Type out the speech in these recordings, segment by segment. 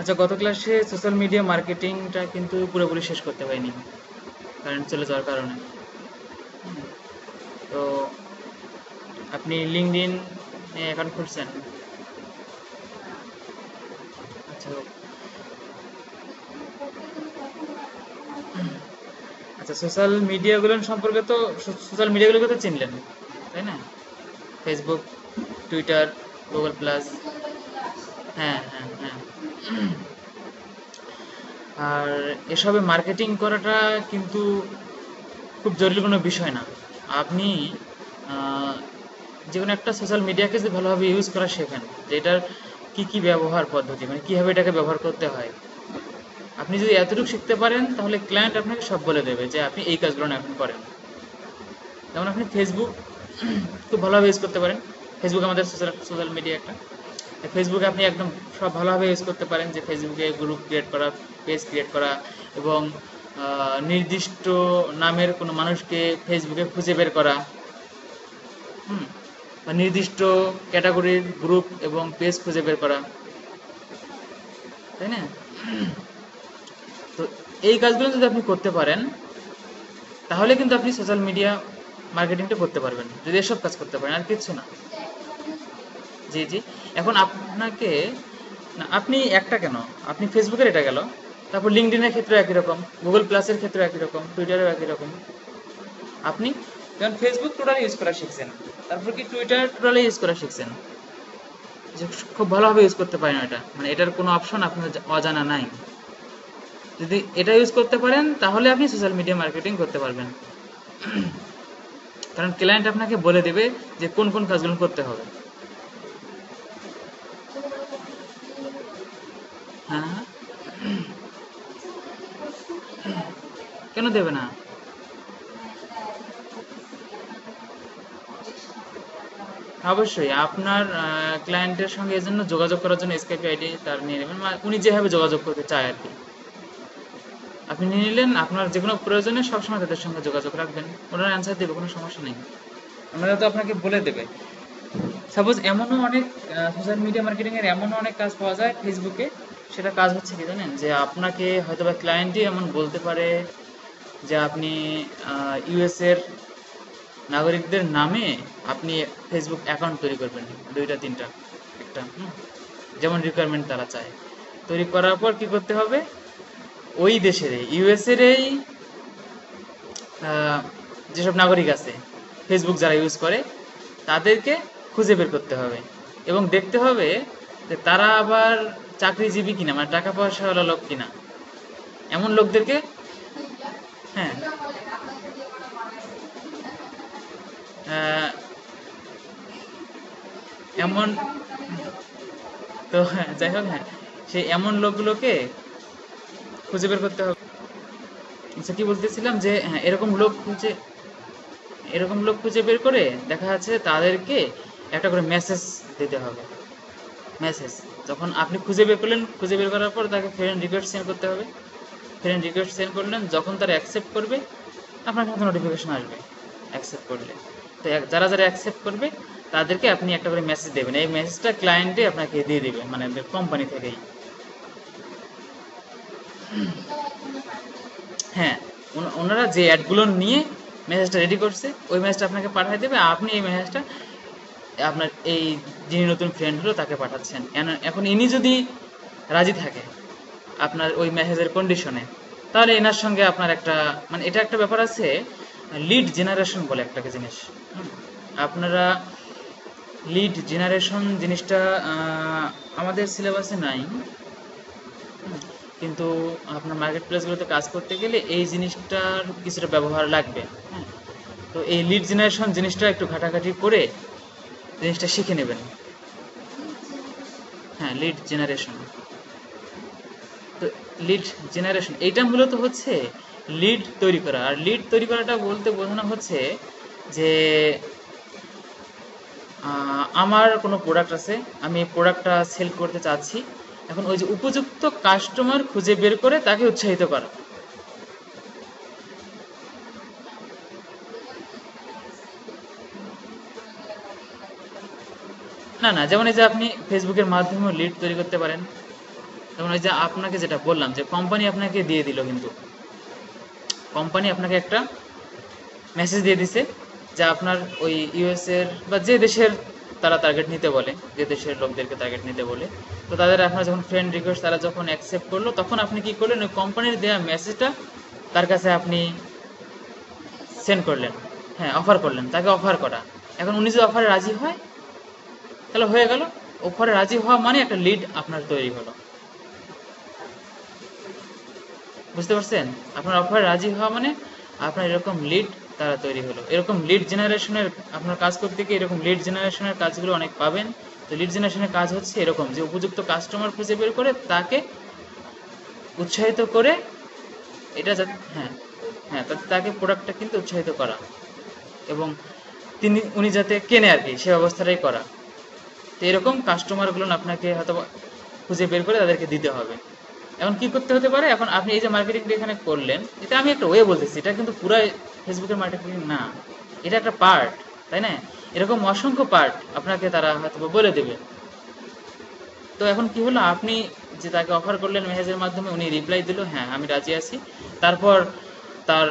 আচ্ছা, গত ক্লাসে সোশ্যাল মিডিয়া মার্কেটিংটা কিন্তু পুরোপুরি শেষ করতে পারিনি, কারেন্ট চলে যাওয়ার কারণে। তো আপনি লিঙ্কডইন অ্যাকাউন্ট খুলছেন? আচ্ছা। আচ্ছা, সোশ্যাল মিডিয়াগুলো সম্পর্কে তো সোশ্যাল মিডিয়াগুলোকে তো চিনলেন, তাই না? Facebook, Twitter, Google plus. হ্যাঁ, হ্যাঁ, হ্যাঁ। আর এসবে মার্কেটিং করাটা কিন্তু খুব জরুরি কোনো বিষয় না। আপনি আহ, যে কোনো একটা সোশ্যাল মিডিয়াকে যদি ভালোভাবে ইউজ করা শেখেন, যে এটার কি কি ব্যবহার পদ্ধতি, মানে কিভাবে এটাকে ব্যবহার করতে হয়, আপনি যদি এতটুকু শিখতে পারেন তাহলে ক্লায়েন্ট আপনাকে সব বলে দেবে যে আপনি এই কাজগুলো না এখন করেন। যেমন আপনি ফেসবুক খুব ভালোভাবে ইউজ করতে পারেন। ফেসবুক আমাদের সোশ্যাল সোশ্যাল মিডিয়া একটা। ফেসবুকে আপনি একদম সব ভালোভাবে ইউজ করতে পারেন, যে ফেসবুকে গ্রুপ ক্রিয়েট করা, পেজ ক্রিয়েট করা, এবং নির্দিষ্ট নামের কোনো মানুষকে ফেসবুকে খুঁজে বের করা, হুম, বা নির্দিষ্ট ক্যাটাগরির গ্রুপ এবং পেজ খুঁজে বের করা, তাই না? তো এই কাজগুলো যদি আপনি করতে পারেন তাহলে কিন্তু আপনি সোশ্যাল মিডিয়া মার্কেটিংটা করতে পারবেন, যদি এসব কাজ করতে পারেন, আর কিচ্ছু না। জি, জি। এখন আপনাকে, না আপনি একটা কেন, আপনি ফেসবুকের এটা গেল, তারপর লিঙ্কডইনের ক্ষেত্রে একই রকম, গুগল প্লাসের ক্ষেত্রে একই রকম, টুইটারেও একই রকম। আপনি যেমন ফেসবুক টোটালি ইউজ করা শিখছেন, তারপর কি টুইটার টোটালি ইউজ করা শিখছেন, যে খুব ভালোভাবে ইউজ করতে পারেন এটা, মানে এটার কোনো অপশন আপনার অজানা নাই। যদি এটা ইউজ করতে পারেন তাহলে আপনি সোশ্যাল মিডিয়া মার্কেটিং করতে পারবেন, কারণ ক্লায়েন্ট আপনাকে বলে দেবে যে কোন কোন কাজগুলো করতে হবে। হ্যাঁ, হ্যাঁ। কেন দেবে না? অবশ্যই আপনার ক্লায়েন্টের সঙ্গে এজন্য যোগাযোগ করার জন্য স্কাইপ আইডি তার নিয়ে নেবেন, মানে উনি যেভাবে যোগাযোগ করতে চায় আর কি, আপনি নিয়ে নিলেন। আপনার যে কোনো প্রয়োজনে সবসময় তাদের সঙ্গে যোগাযোগ রাখবেন, ওনারা অ্যান্সার দেবে, কোনো সমস্যা নেই। ওনারা তো আপনাকে বলে দেবে। সাপোজ এমনও অনেক সোশ্যাল মিডিয়া মার্কেটিং এর এমনও অনেক কাজ পাওয়া যায় ফেসবুকে। সেটা কাজ হচ্ছে কি জানেন, যে আপনাকে হয়তো বা ক্লায়েন্টই এমন বলতে পারে যে আপনি ইউএস এর নাগরিকদের নামে আপনি ফেসবুক অ্যাকাউন্ট তৈরি করবেন, দুইটা তিনটা, একটা, যেমন রিকোয়ারমেন্ট তারা চায়। তৈরি করার পর কি করতে হবে, ওই দেশের ইউএস এর এই যেসব নাগরিক আছে ফেসবুক যারা ইউজ করে তাদেরকে খুঁজে বের করতে হবে, এবং দেখতে হবে যে তারা আবার চাকরিজীবী কিনা, মানে টাকা পয়সাওয়ালা লোক কিনা, এমন লোকদেরকে। হ্যাঁ, আহ, এমন, তো হ্যাঁ, যাই হোক, হ্যাঁ, সেই এমন লোকগুলোকে খুঁজে বের করতে হবে। আচ্ছা, কি বলতেছিলাম, যে হ্যাঁ, এরকম লোক খুঁজে বের করে দেখা যাচ্ছে তাদেরকে একটা করে মেসেজ দিতে হবে। মেসেজ যখন আপনি খুঁজে বের করলেন, খুঁজে বের করার পর তাকে ফ্রেন্ড রিকোয়েস্ট সেন্ড করতে হবে। ফ্রেন্ড রিকোয়েস্ট সেন্ড করলেন, যখন তারা অ্যাকসেপ্ট করবে আপনার কাছে নোটিফিকেশন আসবে অ্যাকসেপ্ট করলে। তো যারা যারা অ্যাকসেপ্ট করবে তাদেরকে আপনি একটা করে মেসেজ দেবেন, এই মেসেজটা ক্লায়েন্টে আপনাকে দিয়ে দিবে, মানে কোম্পানি থেকেই। হ্যাঁ, ওনারা যে অ্যাডগুলো নিয়ে মেসেজটা রেডি করছে ওই মেসেজটা আপনাকে পাঠিয়ে দেবে, আপনি এই মেসেজটা আপনার এই যিনি নতুন ফ্রেন্ড হলো তাকে পাঠাচ্ছেন। এখন ইনি যদি রাজি থাকে আপনার ওই মেসেজের কন্ডিশনে, তাহলে এনার সঙ্গে আপনার একটা, মানে এটা একটা ব্যাপার আছে, লিড জেনারেশন বলে একটা জিনিস। হুম, আপনারা লিড জেনারেশন জিনিসটা আমাদের সিলেবাসে নাই, কিন্তু আপনার মার্কেট প্লেসগুলোতে কাজ করতে গেলে এই জিনিসটার কিছুটা ব্যবহার লাগবে। হ্যাঁ, তো এই লিড জেনারেশন জিনিসটা একটু ঘাটাঘাটি করে জিনিসটা শিখে নেবেন। হ্যাঁ, লিড জেনারেশন। তো লিড জেনারেশন এইটা মূলত হচ্ছে লিড তৈরি করা, আর লিড তৈরি করাটা বলতে বোঝানো হচ্ছে যে আমার কোনো প্রোডাক্ট আছে, আমি এই প্রোডাক্টটা সেল করতে চাচ্ছি, এখন ওই যে উপযুক্ত কাস্টমার খুঁজে বের করে তাকে উৎসাহিত করা। না, না, যেমন এই যে আপনি ফেসবুকের মাধ্যমে লিড তৈরি করতে পারেন, যেমন ওই যে আপনাকে যেটা বললাম যে কোম্পানি আপনাকে দিয়ে দিল, কিন্তু কোম্পানি আপনাকে একটা মেসেজ দিয়ে দিছে যে আপনার ওই ইউএস এর বা যে দেশের তারা টার্গেট নিতে বলে, যে দেশের লোকদেরকে টার্গেট নিতে বলে, তো তাদের আপনার যখন ফ্রেন্ড রিকোয়েস্ট তারা যখন অ্যাকসেপ্ট করলো, তখন আপনি কি করলেন, ওই কোম্পানির দেওয়া মেসেজটা তার কাছে আপনি সেন্ড করলেন। হ্যাঁ, অফার করলেন, তাকে অফার করা। এখন উনি যদি অফারে রাজি হয় তাহলে হয়ে গেল। অফারে রাজি হওয়া মানে একটা লিড আপনার তৈরি হলো। বুঝতে পারছেন? আপনার অফারে রাজি হওয়া মানে আপনার এরকম লিড তারা তৈরি হলো। এরকম লিড জেনারেশনের আপনার কাজ করতে গিয়ে এরকম লিড জেনারেশনের কাজগুলো অনেক পাবেন। তো লিড জেনারেশনের কাজ হচ্ছে এরকম যে উপযুক্ত কাস্টমার খুঁজে বের করে তাকে উৎসাহিত করে, এটা যাতে, হ্যাঁ হ্যাঁ, তাকে প্রোডাক্টটা কিন্তু উৎসাহিত করা এবং উনি যাতে কেনে আর কি, সে ব্যবস্থাটাই করা। তো এরকম কাস্টমারগুলো আপনাকে হয়তো খুঁজে বের করে তাদেরকে দিতে হবে। এখন কি করতে হতে পারে, এখন আপনি এই যে মার্কেটিংটা এখানে করলেন, এটা আমি একটা ওয়ে বলতেছি, এটা কিন্তু পুরাই ফেসবুকের মার্কেটিং না, এটা একটা পার্ট, তাই না? এরকম অসংখ্য পার্ট আপনাকে তারা হয়তো বলে দেবে। তো এখন কি হলো, আপনি যে তাকে অফার করলেন মেসেজের মাধ্যমে, উনি রিপ্লাই দিল হ্যাঁ আমি রাজি আছি। তারপর তার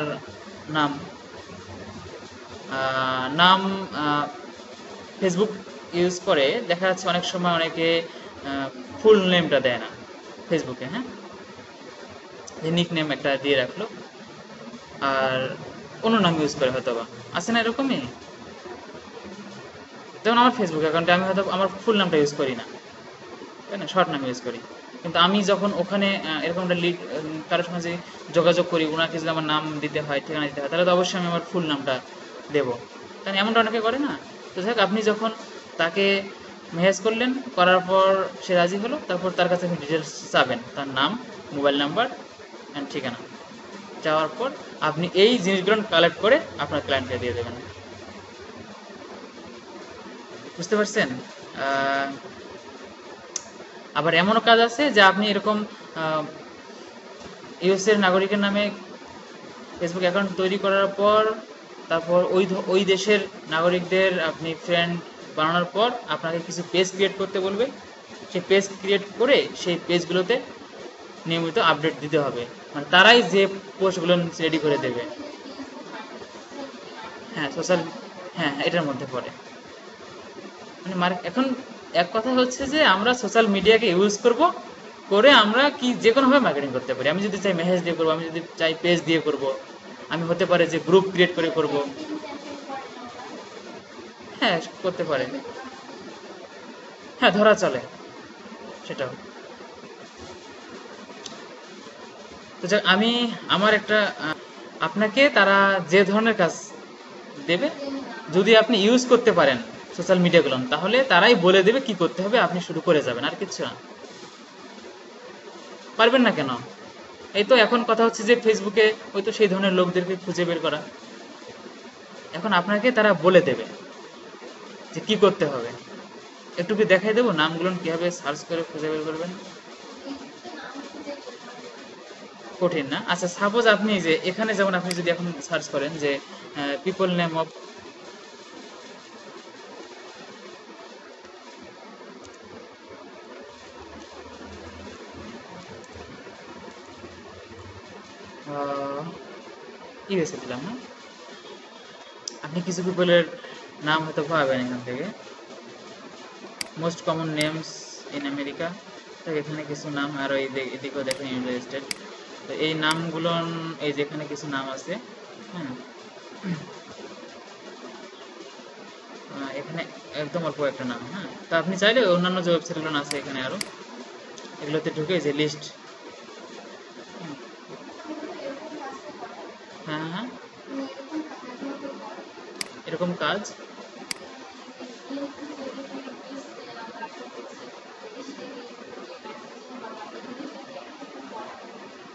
নাম নাম ফেসবুক ইউজ করে দেখা যাচ্ছে অনেক সময় অনেকে ফুল নেমটা দেয় না ফেসবুকে, হ্যাঁ, যে নিক নেম একটা দিয়ে রাখলো আর অন্য নাম ইউজ করে, হয়তো বা আছে না এরকমই। যেমন আমার ফেসবুক অ্যাকাউন্টে আমি হয়তো আমার ফুল নামটা ইউজ করি না, তাই না, শর্ট নাম ইউজ করি। কিন্তু আমি যখন ওখানে এরকম একটা লিড কারোর সঙ্গে যে যোগাযোগ করি, ওনাকে যদি আমার নাম দিতে হয়, ঠিকানা দিতে হয়, তাহলে তো অবশ্যই আমি আমার ফুল নামটা দেবো, তাই না? এমনটা অনেকে করে না। তো যাই হোক, আপনি যখন তাকে মেসেজ করলেন, করার পর সে রাজি হলো, তারপর তার কাছে আপনি ডিটেলস চাবেন, তার নাম, মোবাইল নাম্বার অ্যান্ড ঠিকানা। চাওয়ার পর আপনি এই জিনিসগুলো কালেক্ট করে আপনার ক্লায়েন্টকে দিয়ে দেবেন। বুঝতে পারছেন? আহ, আবার এমনও কাজ আছে যে আপনি এরকম ইউএস এর নাগরিকের নামে ফেসবুক অ্যাকাউন্ট তৈরি করার পর, তারপর ওই দেশের নাগরিকদের আপনি ফ্রেন্ড বানানোর পর আপনাকে কিছু পেজ ক্রিয়েট করতে বলবে। সেই পেজ ক্রিয়েট করে সেই পেজগুলোতে নিয়মিত আপডেট দিতে হবে, মানে তারাই যে পোস্টগুলো রেডি করে দেবে। হ্যাঁ, সোশ্যাল, হ্যাঁ হ্যাঁ, এটার মধ্যে পড়ে। মানে এখন এক কথা হচ্ছে যে আমরা সোশ্যাল মিডিয়াকে ইউজ করব, করে আমরা কি যে কোনোভাবে মার্কেটিং করতে পারি। আমি যদি চাই মেসেজ দিয়ে করবো, আমি যদি চাই পেজ দিয়ে করব, আমি হতে পারে যে গ্রুপ ক্রিয়েট করে করব। হ্যাঁ, করতে পারে। হ্যাঁ, ধরা চলে সেটাও। তো যাক, আমি আমার একটা আপনাকে তারা যে ধরনের কাজ দেবে, যদি আপনি ইউজ করতে পারেন সোশ্যাল মিডিয়াগুলো, তাহলে তারাই বলে দেবে কি করতে হবে, আপনি শুরু করে যাবেন, আর কিচ্ছু না। পারবেন না কেন? এই তো এখন কথা হচ্ছে যে ফেসবুকে ওই তো সেই ধরনের লোকদেরকে খুঁজে বের করা। এখন আপনাকে তারা বলে দেবে যে কি করতে হবে। একটু কি দেখাই দেবো নামগুলো কিভাবে সার্চ করে খুঁজে বের করবেন? কঠিন না? আচ্ছা, সাপোজ আপনি যে এখানে, যেমন আপনি যদি এখন সার্চ করেন যে পিপল নেম অফ, ইউএসএ দিলাম, হ্যাঁ, আপনি কিছু পিপলের নাম হয়তো পাবেন এখান থেকে। Most common names in America, তো এখানে কিছু নাম, আর ওই এদিকেও দেখেন ইউনাইটেড স্টেট। তো এই নামগুলো, এই যেখানে কিছু নাম আছে, হ্যাঁ, এখানে একদম অল্প একটা নাম, হ্যাঁ। তো আপনি চাইলে অন্যান্য যে ওয়েবসাইটগুলো আছে এখানে আরো, এগুলোতে ঢুকে যে লিস্ট, হ্যাঁ হ্যাঁ, এরকম কাজ,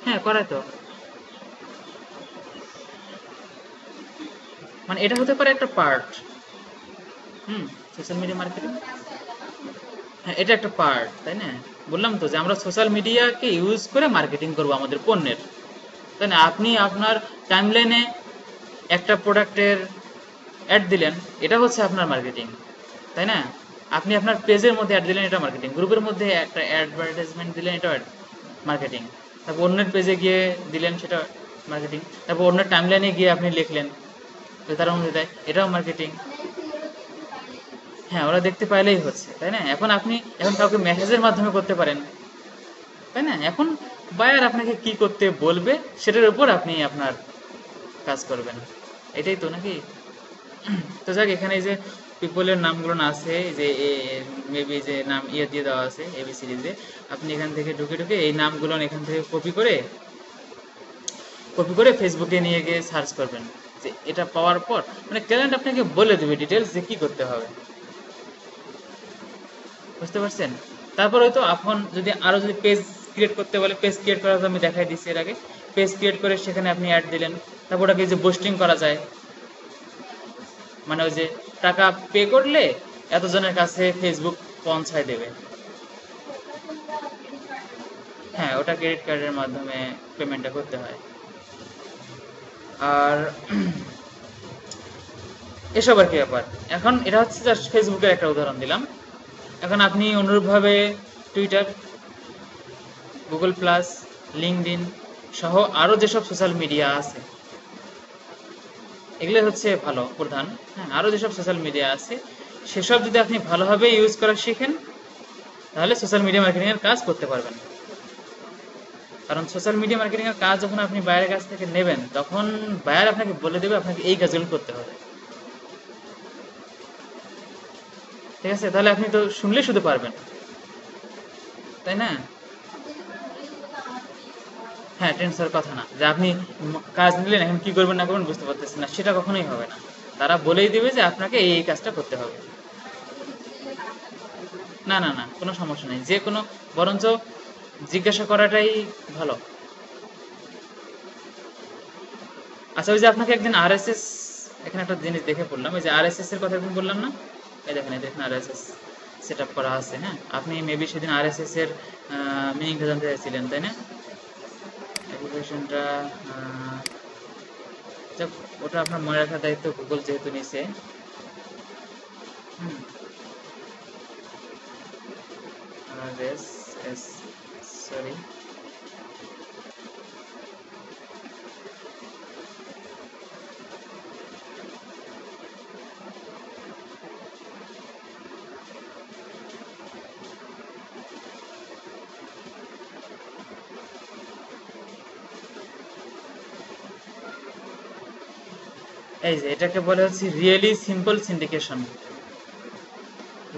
হ্যাঁ করায় তো। মানে এটা হতে পারে একটা পার্ট, হুম, সোশ্যাল মিডিয়া মার্কেটিং। হ্যাঁ, এটা একটা পার্ট, তাই না? বললাম তো যে আমরা সোশ্যাল মিডিয়াকে ইউজ করে মার্কেটিং করব আমাদের পণ্যের, তাই না? আপনি আপনার টাইমলাইনে একটা প্রোডাক্টের অ্যাড দিলেন, এটা হচ্ছে আপনার মার্কেটিং, তাই না? আপনি আপনার পেজের মধ্যে অ্যাড দিলেন, এটা মার্কেটিং। গ্রুপের মধ্যে একটা অ্যাডভার্টাইজমেন্ট দিলেন, এটা মার্কেটিং। তারপর অন্যের পেজে গিয়ে দিলেন, সেটা মার্কেটিং। তারপর অন্যের টাইমলাইনে গিয়ে আপনি লিখলেন, যে তারা অনুযায়ী দেয়, এটাও মার্কেটিং। হ্যাঁ, ওরা দেখতে পাইলেই হচ্ছে, তাই না? এখন কাউকে মেসেজের মাধ্যমে করতে পারেন, তাই না? এখন বায়ার আপনাকে কি করতে বলবে সেটার উপর আপনি আপনার কাজ করবেন, এটাই তো নাকি? তো যাক, এখানে এই যে পিপলের নামগুলো না আছে, যে মেবি যে নাম ইয়ে দিয়ে দেওয়া আছে এবি সিরিজে, আপনি এখান থেকে ঢুকে ঢুকে এই নামগুলো এখান থেকে কপি করে ফেসবুকে নিয়ে গিয়ে সার্চ করবেন। যে এটা পাওয়ার পর মানে ক্লায়েন্ট আপনাকে বলে দেবে ডিটেলস যে কি করতে হবে, বুঝতে পারছেন? তারপর হয়তো এখন যদি পেজ ক্রিয়েট করতে বলে, পেজ ক্রিয়েট করা তো আমি দেখাই দিচ্ছি এর আগে। পেজ ক্রিয়েট করে সেখানে আপনি অ্যাড দিলেন, তারপর ওটাকে যে বুস্টিং করা যায়, মানে ওই যে টাকা পে করলে এতজনের কাছে ফেসবুক পৌঁছায় দেবে। হ্যাঁ, ওটা ক্রেডিট কার্ডের মাধ্যমে পেমেন্টটা করতে হয়। আর এসব আর কি ব্যাপার। এখন এটা হচ্ছে জাস্ট ফেসবুকের একটা উদাহরণ দিলাম। এখন আপনি অনুরূপভাবে টুইটার, গুগল প্লাস, লিঙ্কডইন সহ আরও যেসব সোশ্যাল মিডিয়া আছে, এগুলো হচ্ছে ভালো প্রধান। হ্যাঁ, আরও যেসব সোশ্যাল মিডিয়া আছে সেসব যদি আপনি ভালোভাবে ইউজ করা শিখেন, তাহলে সোশ্যাল মিডিয়া মার্কেটিং এর কাজ করতে পারবেন। কারণ সোশ্যাল মিডিয়া মার্কেটিং এর কাজ যখন আপনি বাইরের কাছ থেকে নেবেন, তখন বায়ার আপনাকে বলে দেবে আপনাকে এই কাজগুলো করতে হবে। ঠিক আছে? তাহলে আপনি তো শুনলে শুধু পারবেন, তাই না? হ্যাঁ, টেন্স হওয়ার কথা না যে আপনি কাজ নিলেন, এখন কি করবেন না করবেন বুঝতে পারতেছেন না, সেটা কখনোই হবে না। তারা বলেই দিবে যে আপনাকে এই কাজটা করতে হবে। না না না, কোনো সমস্যা নেই, যে কোনো, বরঞ্চ জিজ্ঞাসা করাটাই ভালো। আচ্ছা, ওই যে আপনাকে একদিন আরএসএস, এখানে একটা জিনিস দেখে পড়লাম, ওই যে আরএসএস এর কথা একদিন বললাম না, এই দেখেন আরএসএস সেট আপ করা আছে। হ্যাঁ, আপনি মেবি সেদিন আরএসএস এর মিনিংটা জানতে চাইছিলেন, তাই না? অ্যাপ্লিকেশনটা, যাক, ওটা আপনার মনে রাখার দায়িত্ব গুগল যেহেতু নিছে। হুম, আরএসএস, সরি, এই যে এটাকে বলে হচ্ছে really simple syndication.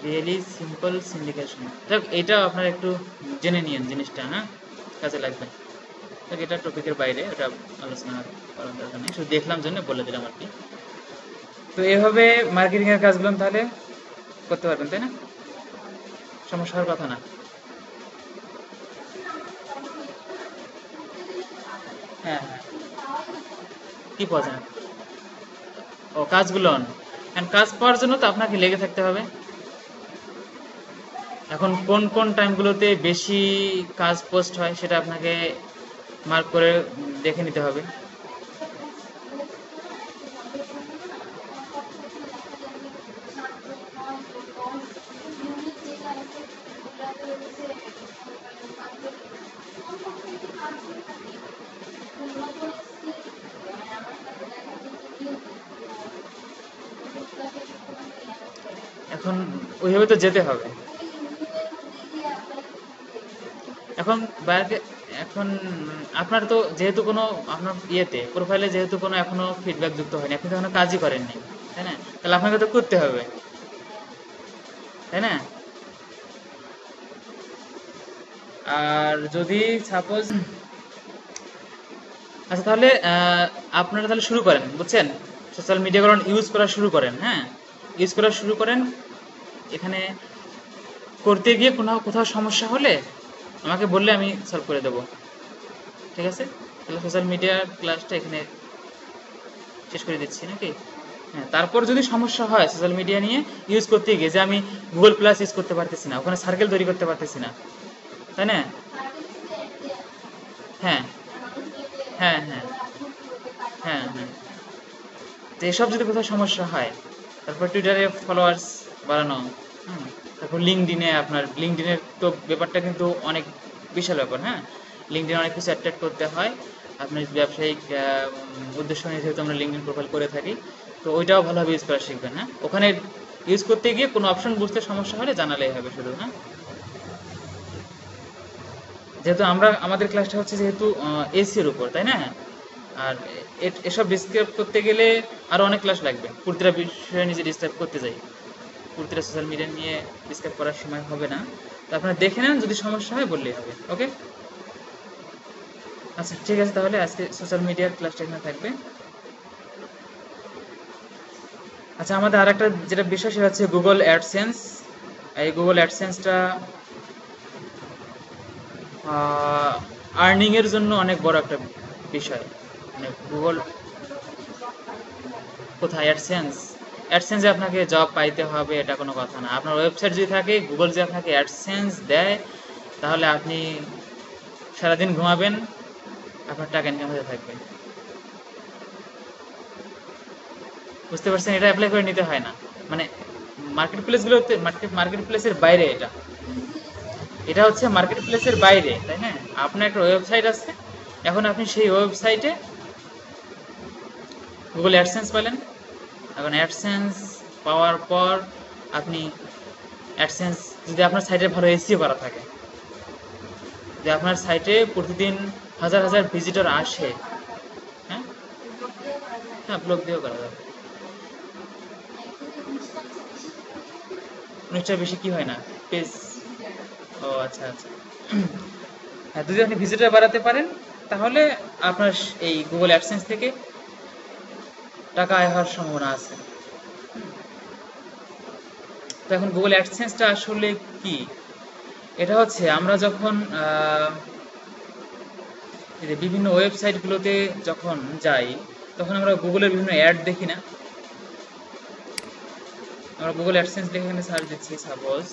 Really simple syndication, যাক এটা আপনারা একটু জেনে নিয়েন জিনিসটা, হ্যাঁ, কাজে লাগবে। যাক, এটা টপিকের বাইরে, ওটা আলোচনা করার দরকার নেই, শুধু দেখলাম জন্য বলে দিলাম আর কি। তো এভাবে মার্কেটিং এর কাজগুলো তাহলে করতে পারবেন, তাই না? সমস্যা হওয়ার কথা না। হ্যাঁ হ্যাঁ, কি পাওয়া যায়? ও, কাজগুলো কাজ পাওয়ার জন্য তো আপনাকে লেগে থাকতে হবে। এখন কোন কোন টাইমগুলোতে বেশি কাজ পোস্ট হয় সেটা আপনাকে মার্ক করে দেখে নিতে হবে। এখন ওইভাবে তো যেতে হবে। এখন বায়ারকে, এখন আপনার তো যেহেতু কোনো, আপনার ইয়েতে প্রোফাইলে যেহেতু কোনো এখনো ফিডব্যাক যুক্ত হয়নি, আপনি তো এখনো কাজই করেননি, তাই না? তাহলে আপনাকে তো করতে হবে, তাই না? আর যদি সাপোজ, আচ্ছা তাহলে আপনারা তাহলে শুরু করেন, বুঝছেন? সোশ্যাল মিডিয়াগুলো ইউজ করা শুরু করেন, হ্যাঁ, ইউজ করা শুরু করেন। এখানে করতে গিয়ে কোথাও সমস্যা হলে আমাকে বললে আমি সলভ করে দেবো, ঠিক আছে? তাহলে সোশ্যাল মিডিয়ার ক্লাসটা এখানে শেষ করে দিচ্ছি নাকি? হ্যাঁ, তারপর যদি সমস্যা হয় সোশ্যাল মিডিয়া নিয়ে ইউজ করতে গিয়ে, যে আমি গুগল প্লাস ইউজ করতে পারতেছি না, ওখানে সার্কেল তৈরি করতে পারতেছি না, তাই না? হ্যাঁ হ্যাঁ হ্যাঁ হ্যাঁ হ্যাঁ, তো এসব যদি কোথাও সমস্যা হয়, তারপর টুইটারে ফলোয়ার্স বাড়ানো, হুম, তারপর লিঙ্কডইনে, আপনার লিঙ্কডইনের তো ব্যাপারটা কিন্তু অনেক বিশাল ব্যাপার, হ্যাঁ। লিঙ্কডইন অনেক কিছু অ্যাড করতে হয়, আপনার ব্যবসায়িক উদ্দেশ্য নিয়ে যেহেতু আমরা লিঙ্কডইন প্রোফাইল করে থাকি, তো ওইটাও ভালোভাবে ইউজ করা শিখবেন। হ্যাঁ, ওখানে ইউজ করতে গিয়ে কোনো অপশন বুঝতে সমস্যা হলে জানালেই হবে শুধু। হ্যাঁ, যেহেতু আমাদের ক্লাসটা হচ্ছে যেহেতু এসির উপর, তাই না? আর এসব ডিসক্রাইব করতে গেলে আরো অনেক ক্লাস লাগবে, প্রতিটা বিষয়ে নিজে ডিসক্রাইব করতে যাই, প্রতিটা সোশ্যাল মিডিয়া নিয়ে ডিসক্রাইব করার সময় হবে না। তো আপনারা দেখে নেন, যদি সমস্যা হয় বললেই হবে। ওকে, আচ্ছা ঠিক আছে, তাহলে আজকে সোশ্যাল মিডিয়ার ক্লাসটা এখানে থাকবে। আচ্ছা, আমাদের আর একটা যেটা বিষয় সেটা হচ্ছে গুগল অ্যাডসেন্স। এই গুগল অ্যাডসেন্সটা আর্নিং এর জন্য অনেক বড় একটা বিষয়। মানে গুগল কোথায় অ্যাডসেন্স, অ্যাডসেন্সে আপনাকে জব পাইতে হবে এটা কোনো কথা না। আপনার ওয়েবসাইট যদি থাকে, গুগল যদি আপনাকে অ্যাডসেন্স দেয়, তাহলে আপনি সারাদিন ঘুমাবেন, আপনার টাকা ইনকাম হতে থাকবে। বুঝতে পারছেন? এটা অ্যাপ্লাই করে নিতে হয় না। মানে মার্কেট প্লেসগুলোতে, মার্কেট প্লেসের বাইরে এটা, এটা হচ্ছে মার্কেট প্লেসের বাইরে, তাই না? আপনার একটা ওয়েবসাইট আছে, এখন আপনি সেই ওয়েবসাইটে গুগল অ্যাডসেন্স পেলেন। এখন অ্যাডসেন্স পাওয়ার পর আপনি অ্যাডসেন্স, যদি আপনার সাইটে ভালো এসইও করা থাকে, যদি আপনার সাইটে প্রতিদিন হাজার হাজার ভিজিটর আসে, হ্যাঁ, হ্যাঁ ব্লগ দিয়েও করা যাবে। অনেকটা বেশি কি হয় না পেজ। ও আচ্ছা আচ্ছা। হ্যাঁ, যদি আপনি ভিজিটর বাড়াতে পারেন, তাহলে আপনার এই গুগল অ্যাডসেন্স থেকে টাকা আয় হওয়ার সম্ভাবনা আছে। তো এখন গুগল অ্যাডসেন্সটা আসলে কি? এটা হচ্ছে আমরা যখন এই যে বিভিন্ন ওয়েবসাইটগুলোতে যখন যাই, তখন আমরা গুগলের বিভিন্ন অ্যাড দেখি না? আমরা গুগল অ্যাডসেন্স লিখে এখানে সার্চ দিচ্ছি সাপোজ,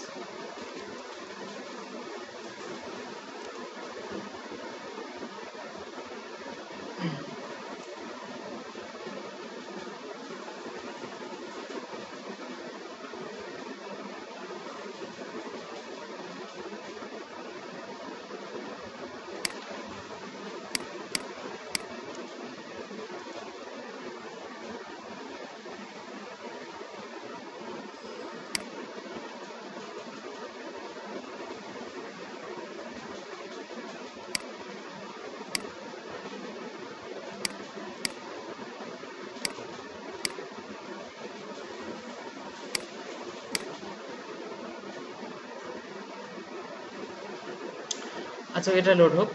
আচ্ছা এটা লোড হোক।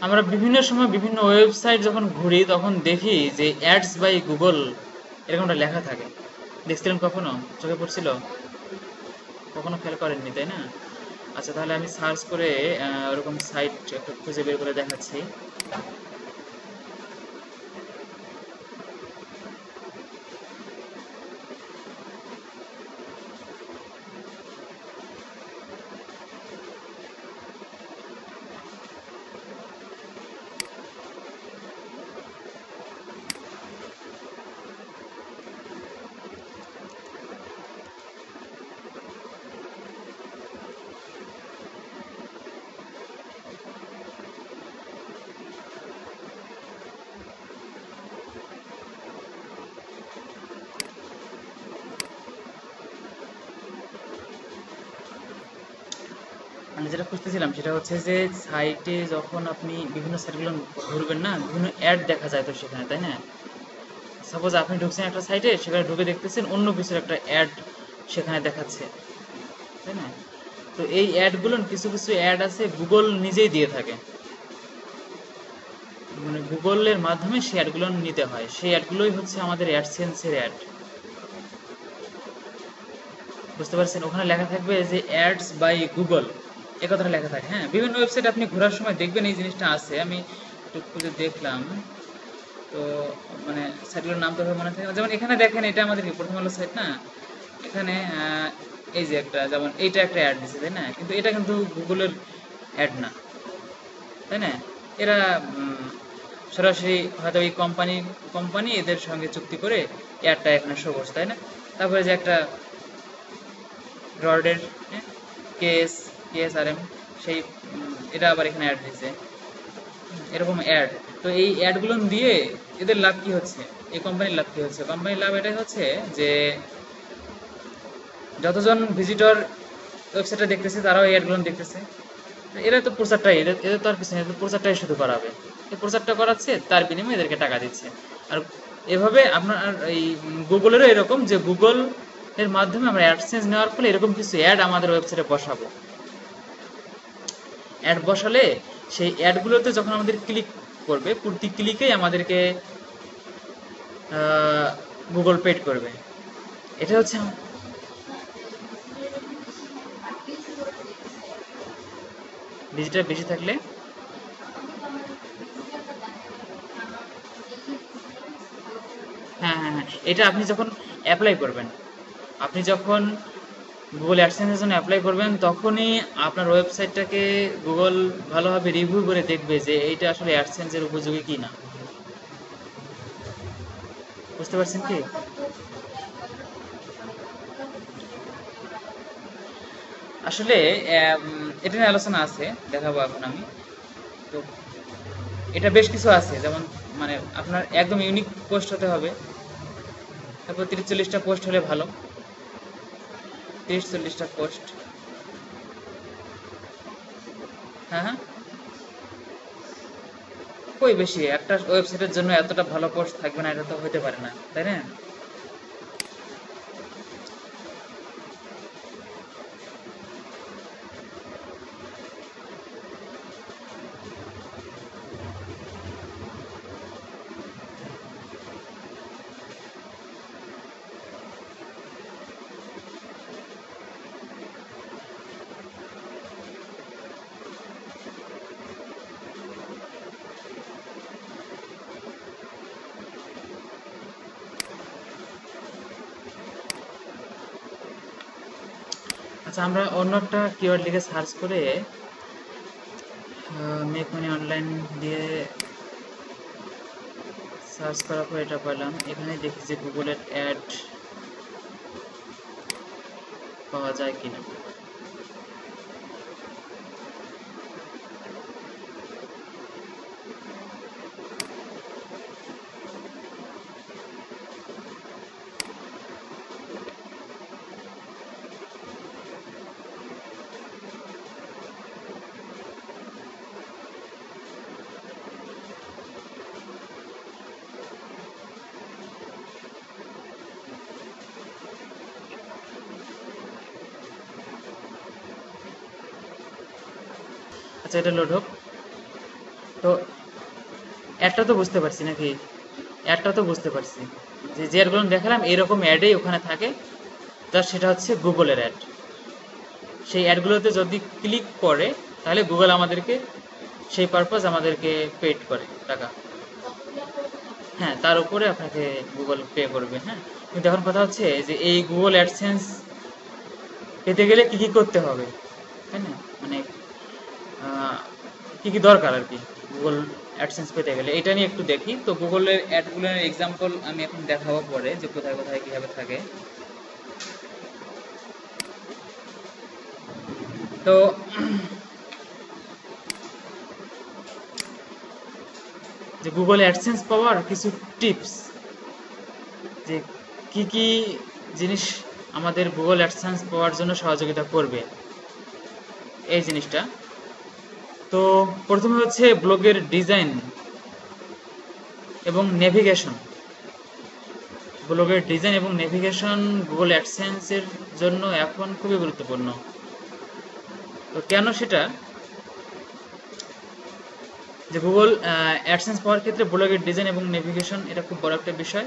আমরা বিভিন্ন সময় বিভিন্ন ওয়েবসাইট যখন ঘুরি, তখন দেখি যে অ্যাডস বাই গুগল এরকমটা লেখা থাকে। দেখছিলেন কখনো? চোখে পড়ছিল? কখনো খেয়াল করেননি, তাই না? আচ্ছা, তাহলে আমি সার্চ করে ওরকম সাইট একটা খুঁজে বের করে দেখাচ্ছি। আমি যেটা খুঁজতেছিলাম সেটা হচ্ছে যে সাইটে যখন আপনি বিভিন্ন সাইটগুলো ঘুরবেন না, বিভিন্ন অ্যাড দেখা যায় তো সেখানে, তাই না? সাপোজ আপনি ঢুকছেন একটা সাইটে, সেখানে ঢুকে দেখতেছেন অন্য কিছুর একটা অ্যাড সেখানে দেখাচ্ছে, তাই না? তো এই অ্যাডগুলো, কিছু কিছু অ্যাড আছে গুগল নিজেই দিয়ে থাকে, মানে গুগলের মাধ্যমে সেই অ্যাডগুলো নিতে হয়। সেই অ্যাডগুলোই হচ্ছে আমাদের অ্যাডসেন্সের অ্যাড। বুঝতে পারছেন? ওখানে লেখা থাকবে যে অ্যাডস বাই গুগল, এ কথাটা লেখা থাকে। হ্যাঁ, বিভিন্ন ওয়েবসাইট আপনি ঘোরার সময় দেখবেন এই জিনিসটা আছে। আমি একটু খুঁজে দেখলাম, তো মানে সাইটগুলোর নাম তো মনে থাকে না। যেমন এখানে দেখেন, এটা আমাদের কি প্রথম আলো সাইট না? এখানে এই যে একটা, যেমন এইটা একটা অ্যাড দিছে, তাই না? কিন্তু এটা কিন্তু গুগলের অ্যাড না, তাই না? এরা সরাসরি হয়তো এই কোম্পানি এদের সঙ্গে চুক্তি করে অ্যাডটা এখানে শো করছে, তাই না? তারপরে যে একটা রডের, হ্যাঁ, কেএসআরএম, সেই এটা আবার এখানে অ্যাড দিছে। এরকম অ্যাড। তো এই অ্যাডগুলো দিয়ে এদের লাভ কি হচ্ছে, এই কোম্পানির লাভ কি হচ্ছে? কোম্পানির লাভ এটাই হচ্ছে যে যতজন ভিজিটর ওয়েবসাইটে দেখতেছে তারাও এই অ্যাডগুলো দেখতেছে। এরা তো প্রচারটাই, এদের এদের তো আর কিছু নেই, এদের প্রচারটাই শুধু করাবে। এই প্রচারটা করাচ্ছে, তার বিনিময়ে এদেরকে টাকা দিচ্ছে। আর এভাবে আপনার এই গুগলেরও এরকম, যে গুগল এর মাধ্যমে আমরা অ্যাডসেন্স নেওয়ার ফলে এরকম কিছু অ্যাড আমাদের ওয়েবসাইটে বসাবো। অ্যাড বসালে সেই অ্যাডগুলোতে যখন আমাদের ক্লিক করবে, প্রতি ক্লিকেই আমাদেরকে গুগল পেড করবে। এটা হচ্ছে ডিজিটাল বেশি থাকলে। হ্যাঁ হ্যাঁ হ্যাঁ, এটা আপনি যখন অ্যাপ্লাই করবেন, আপনি যখন গুগল অ্যাডসেন্সের জন্য অ্যাপ্লাই করবেন, তখনই আপনার ওয়েবসাইটটাকে গুগল ভালোভাবে রিভিউ করে দেখবে যে এইটা আসলে অ্যাডসেন্সের উপযোগী কি না। বুঝতে পারছেন কি? আসলে এটা নিয়ে আলোচনা আছে, দেখাবো এখন আমি। তো এটা বেশ কিছু আছে, যেমন মানে আপনার একদম ইউনিক পোস্ট হতে হবে, তারপর 30-40টা পোস্ট হলে ভালো, 30-40টা পোস্ট। হ্যাঁ হ্যাঁ, কই বেশি একটা ওয়েবসাইটের জন্য এতটা ভালো পোস্ট থাকবে না, এটা তো হতে পারে না, তাই না? আচ্ছা, আমরা অন্য একটা কিওয়ার্ড লিখে সার্চ করে মেক মানি অনলাইন দিয়ে সার্চ করার পর এটা পেলাম। এখানে দেখি যে গুগলের অ্যাড পাওয়া যায় কিনা। আচ্ছা, এটা লোড হোক। তো অ্যাডটা তো বুঝতে পারছি নাকি? অ্যাডটা তো বুঝতে পারছি, যে যে অ্যাডগুলো দেখালাম এরকম অ্যাডেই ওখানে থাকে, তার সেটা হচ্ছে গুগলের অ্যাড। সেই অ্যাডগুলোতে যদি ক্লিক করে তাহলে গুগল আমাদেরকে সেই পারপাস আমাদেরকে পেড করে টাকা। হ্যাঁ, তার উপরে আপনাকে গুগল পে করবে। হ্যাঁ, কিন্তু এখন কথা হচ্ছে যে এই গুগল অ্যাডসেন্স পেতে গেলে কি কি করতে হবে, তাই না? মানে কি কি দরকার আর কি গুগল অ্যাডসেন্স পেতে গেলে, এটা নিয়ে একটু দেখি। তো গুগলের অ্যাডগুলোর এক্সাম্পল আমি এখন দেখাবো পরে, যে কোথায় কোথায় কিভাবে থাকে। তো যে গুগল অ্যাডসেন্স পাওয়ার কিছু টিপস, যে কি কি জিনিস আমাদের গুগল অ্যাডসেন্স পাওয়ার জন্য সহযোগিতা করবে, এই জিনিসটা। তো প্রথমে হচ্ছে ব্লগের ডিজাইন এবং নেভিগেশন। ব্লগের ডিজাইন এবং নেভিগেশন গুগল অ্যাডসেন্সের জন্য এখন খুবই গুরুত্বপূর্ণ। তো কেন সেটা, যে গুগল অ্যাডসেন্স পাওয়ার ক্ষেত্রে ব্লগের ডিজাইন এবং নেভিগেশন এটা খুব বড় একটা বিষয়।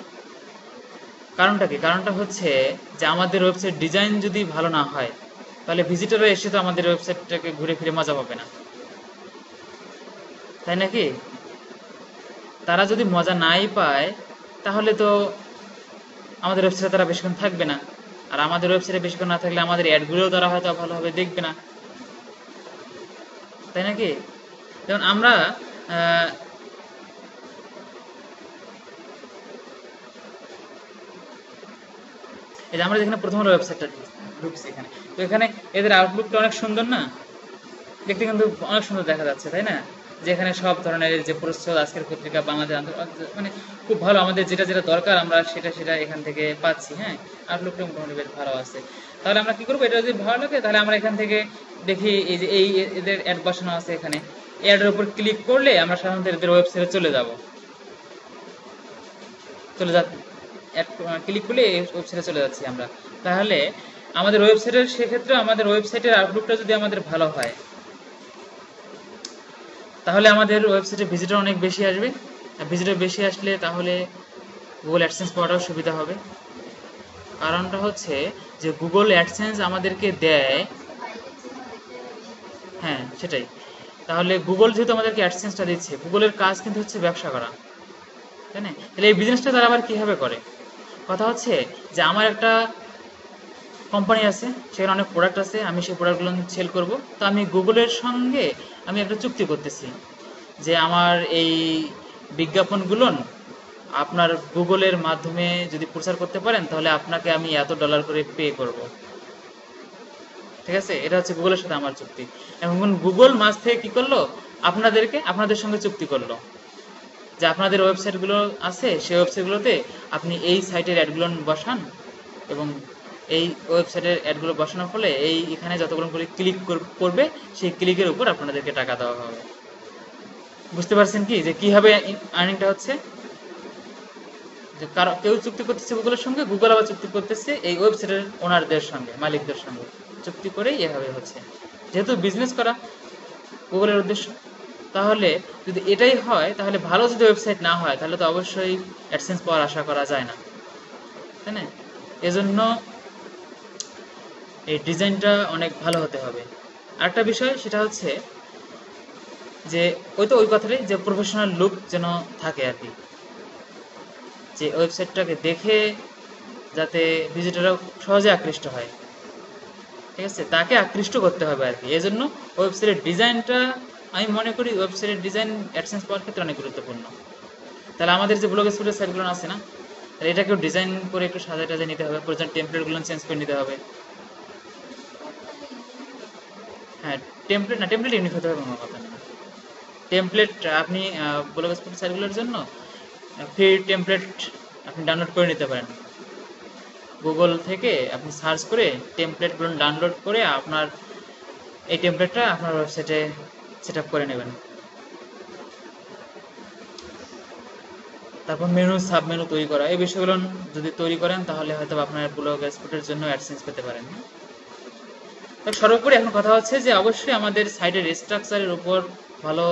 কারণটা কি? কারণটা হচ্ছে যে আমাদের ওয়েবসাইট ডিজাইন যদি ভালো না হয়, তাহলে ভিজিটররা এসে তো আমাদের ওয়েবসাইটটাকে ঘুরে ফিরে মজা পাবে না, তাই নাকি? তারা যদি মজা নাই পায়, তাহলে তো আমাদের ওয়েবসাইটে তারা বেশিক্ষণ থাকবে না। আর আমাদের ওয়েবসাইটে বেশিক্ষণ না থাকলে আমাদের অ্যাডগুলোও তারা হয়তো ভালোভাবে দেখবে না, তাই নাকি? যেমন আমরা আহ, এই যে আমরা যেখানে প্রথম ওয়েবসাইটটা ঢুকছি এখানে, তো এখানে এদের আউটলুকটা অনেক সুন্দর না? দেখতে কিন্তু অনেক সুন্দর দেখা যাচ্ছে, তাই না? যেখানে সব ধরনের যে প্রচ্ছদ, আজকের পত্রিকা, বাংলাদেশ মানে খুব ভালো, আমাদের যেটা যেটা দরকার আমরা সেটা সেটা এখান থেকে পাচ্ছি। হ্যাঁ, আউটলুকটা মোটামুটি বেশ ভালো আছে। তাহলে আমরা কি করবো, এটা যদি ভালো লাগে তাহলে আমরা এখান থেকে দেখি এই যে এদের অ্যাড বসানো আছে এখানে, অ্যাডের উপর ক্লিক করলে আমরা সাধারণত এদের ওয়েবসাইটে চলে যাব, চলে যা ক্লিক করলে এই ওয়েবসাইটে চলে যাচ্ছি আমরা। তাহলে আমাদের ওয়েবসাইটের, সেক্ষেত্রে আমাদের ওয়েবসাইটের আউটলুকটা যদি আমাদের ভালো হয় তাহলে আমাদের ওয়েবসাইটে ভিজিটর অনেক বেশি আসবে। আর ভিজিটর বেশি আসলে তাহলে গুগল অ্যাডসেন্স পাওয়াটাও সুবিধা হবে। কারণটা হচ্ছে যে গুগল অ্যাডসেন্স আমাদেরকে দেয়, হ্যাঁ সেটাই। তাহলে গুগল যেহেতু আমাদেরকে অ্যাডসেন্সটা দিচ্ছে, গুগলের কাজ কিন্তু হচ্ছে ব্যবসা করা, তাই না? তাহলে এই বিজনেসটা তারা আবার কিভাবে করে? কথা হচ্ছে যে আমার একটা কোম্পানি আছে, সেখানে অনেক প্রোডাক্ট আছে, আমি সেই প্রোডাক্টগুলো সেল করব। তো আমি গুগলের সঙ্গে আমি একটা চুক্তি করতেছি যে আমার এই বিজ্ঞাপনগুলো আপনার গুগলের মাধ্যমে যদি প্রচার করতে পারেন তাহলে আপনাকে আমি এত ডলার করে পে করব। ঠিক আছে, এটা হচ্ছে গুগলের সাথে আমার চুক্তি। এখন গুগল মাঝ থেকে কি করলো, আপনাদের সঙ্গে চুক্তি করলো যে আপনাদের ওয়েবসাইটগুলো আছে, সেই ওয়েবসাইটগুলোতে আপনি এই সাইটের অ্যাডগুলো বসান, এবং এই ওয়েবসাইটের অ্যাডগুলো বসানোর ফলে এই এখানে যতগুলো করে ক্লিক করবে সেই ক্লিকের উপর আপনাদেরকে টাকা দেওয়া হবে। বুঝতে পারছেন কি যে কিভাবে আর্নিংটা হচ্ছে? যে কারো কেউ চুক্তি করতেছে গুগলের সঙ্গে, গুগল আবার চুক্তি করতেছে এই ওয়েবসাইটের ওনারদের সঙ্গে, মালিকদের সঙ্গে চুক্তি করেই এভাবে হচ্ছে, যেহেতু বিজনেস করা গুগলের উদ্দেশ্য। তাহলে যদি এটাই হয়, তাহলে ভালো যদি ওয়েবসাইট না হয় তাহলে তো অবশ্যই অ্যাডসেন্স পাওয়ার আশা করা যায় না, তাই না? এজন্য এই ডিজাইনটা অনেক ভালো হতে হবে। আরেকটা বিষয় সেটা হচ্ছে যে ওই কথাটাই, যে প্রফেশনাল লুক যেন থাকে আর কি, যে ওয়েবসাইটটাকে দেখে যাতে ভিজিটররা সহজে আকৃষ্ট হয়। ঠিক আছে, তাকে আকৃষ্ট করতে হবে আর কি। এই জন্য ওয়েবসাইটের ডিজাইনটা, আমি মনে করি ওয়েবসাইটের ডিজাইন অ্যাডসেন্স পাওয়ার ক্ষেত্রে অনেক গুরুত্বপূর্ণ। তাহলে আমাদের যে ব্লগ স্পটের সাইটগুলো আছে না, তাহলে এটাকেও ডিজাইন করে একটু সাজায় টাজায় নিতে হবে, প্রয়োজন টেমপ্লেটগুলো চেঞ্জ করে নিতে হবে। হ্যাঁ, টেমপ্লেট ইউনিক হতে হবে কোনো কথা নেই। টেমপ্লেট আপনি ব্লগ স্পট সাইটগুলোর জন্য ফ্রি টেমপ্লেট আপনি ডাউনলোড করে নিতে পারেন। গুগল থেকে আপনি সার্চ করে টেমপ্লেটগুলো ডাউনলোড করে আপনার এই টেমপ্লেটটা আপনার ওয়েবসাইটে সেট আপ করে নেবেন। তারপর মেনু, সাব মেনু তৈরি করা, এই বিষয়গুলো যদি তৈরি করেন তাহলে হয়তো আপনার ব্লগ স্পটের জন্য অ্যাডসেন্স পেতে পারেন। সর্বোপরি এখন কথা হচ্ছে যে অবশ্যই আমাদের সাইটের স্ট্রাকচারের উপর ভালো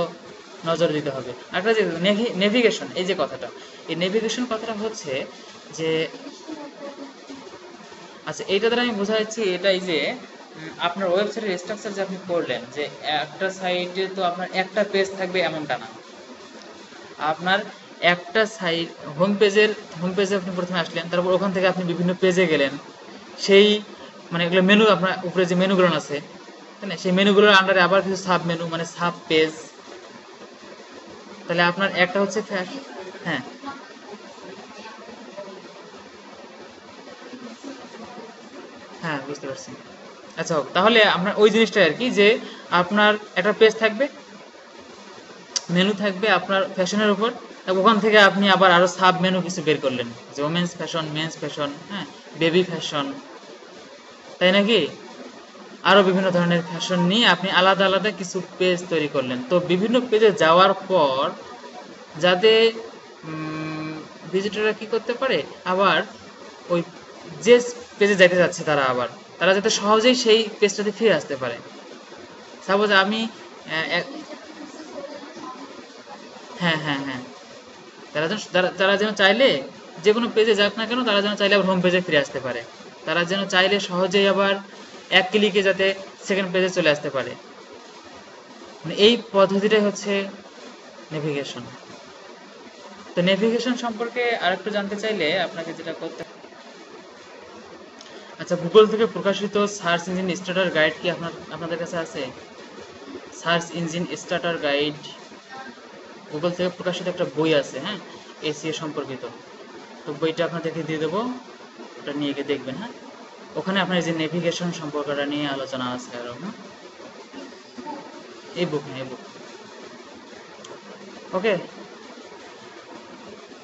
নজর দিতে হবে। একটা যে নেভিগেশন, এই যে কথাটা, এই নেভিগেশন কথাটা হচ্ছে যে, আচ্ছা এইটা দ্বারা আমি বোঝাচ্ছি এটাই যে আপনার ওয়েবসাইটের স্ট্রাকচার যে আপনি করলেন, যে একটা সাইটে তো আপনার একটা পেজ থাকবে এমনটা না। আপনার একটা সাইট হোম পেজে আপনি প্রথমে আসলেন, তারপর ওখান থেকে আপনি বিভিন্ন পেজে গেলেন, সেই মানে এগুলো মেনু, আপনার উপরে যে মেনুগুলো আছে, তাই না, সেই মেনুগুলোর আন্ডারে আবার কিছু সাব মেনু মানে সাব পেজ। তাহলে আপনার একটা হচ্ছে হ্যাঁ হ্যাঁ বুঝতে পারছি। আচ্ছা হোক, তাহলে আপনার ওই জিনিসটাই আর কি, যে আপনার একটা পেজ থাকবে, মেনু থাকবে আপনার ফ্যাশনের উপর, ওখান থেকে আপনি আবার আরো সাব মেনু কিছু বের করলেন, যে ওমেন্স ফ্যাশন, মেন্স ফ্যাশন, হ্যাঁ, বেবি ফ্যাশন, তাই নাকি, আরো বিভিন্ন ধরনের ফ্যাশন নিয়ে আপনি আলাদা আলাদা কিছু পেজ তৈরি করলেন। তো বিভিন্ন পেজে যাওয়ার পর যাতে ভিজিটররা কি করতে পারে, আবার ওই যে পেজে যাইতে যাচ্ছে তারা যাতে সহজেই সেই পেজটাতে ফিরে আসতে পারে। সাপোজ আমি হ্যাঁ হ্যাঁ হ্যাঁ, তারা যেন চাইলে যে কোনো পেজে যাক না কেন, তারা যেন চাইলে আবার হোম পেজে ফিরে আসতে পারে, তারা যেন চাইলে সহজেই আবার এক ক্লিকে যাতে সেকেন্ড পেজে চলে আসতে পারে। মানে এই পদ্ধতিটাই হচ্ছে নেভিগেশন। তো নেভিগেশন সম্পর্কে আরেকটু জানতে চাইলে আপনাকে যেটা করতে, আচ্ছা গুগল থেকে প্রকাশিত সার্চ ইঞ্জিন স্টার্টার গাইড কি আপনাদের কাছে আছে? Search engine starter guide, Google থেকে প্রকাশিত একটা বই আছে, হ্যাঁ, এসিও সম্পর্কিত। তো বইটা আপনাদেরকে দিয়ে দেবো, ওটা নিয়ে গিয়ে দেখবেন। হ্যাঁ, ওখানে আপনার যে নেভিগেশন সম্পর্কটা নিয়ে আলোচনা আছে আরো। হ্যাঁ, এই বুক, ওকে,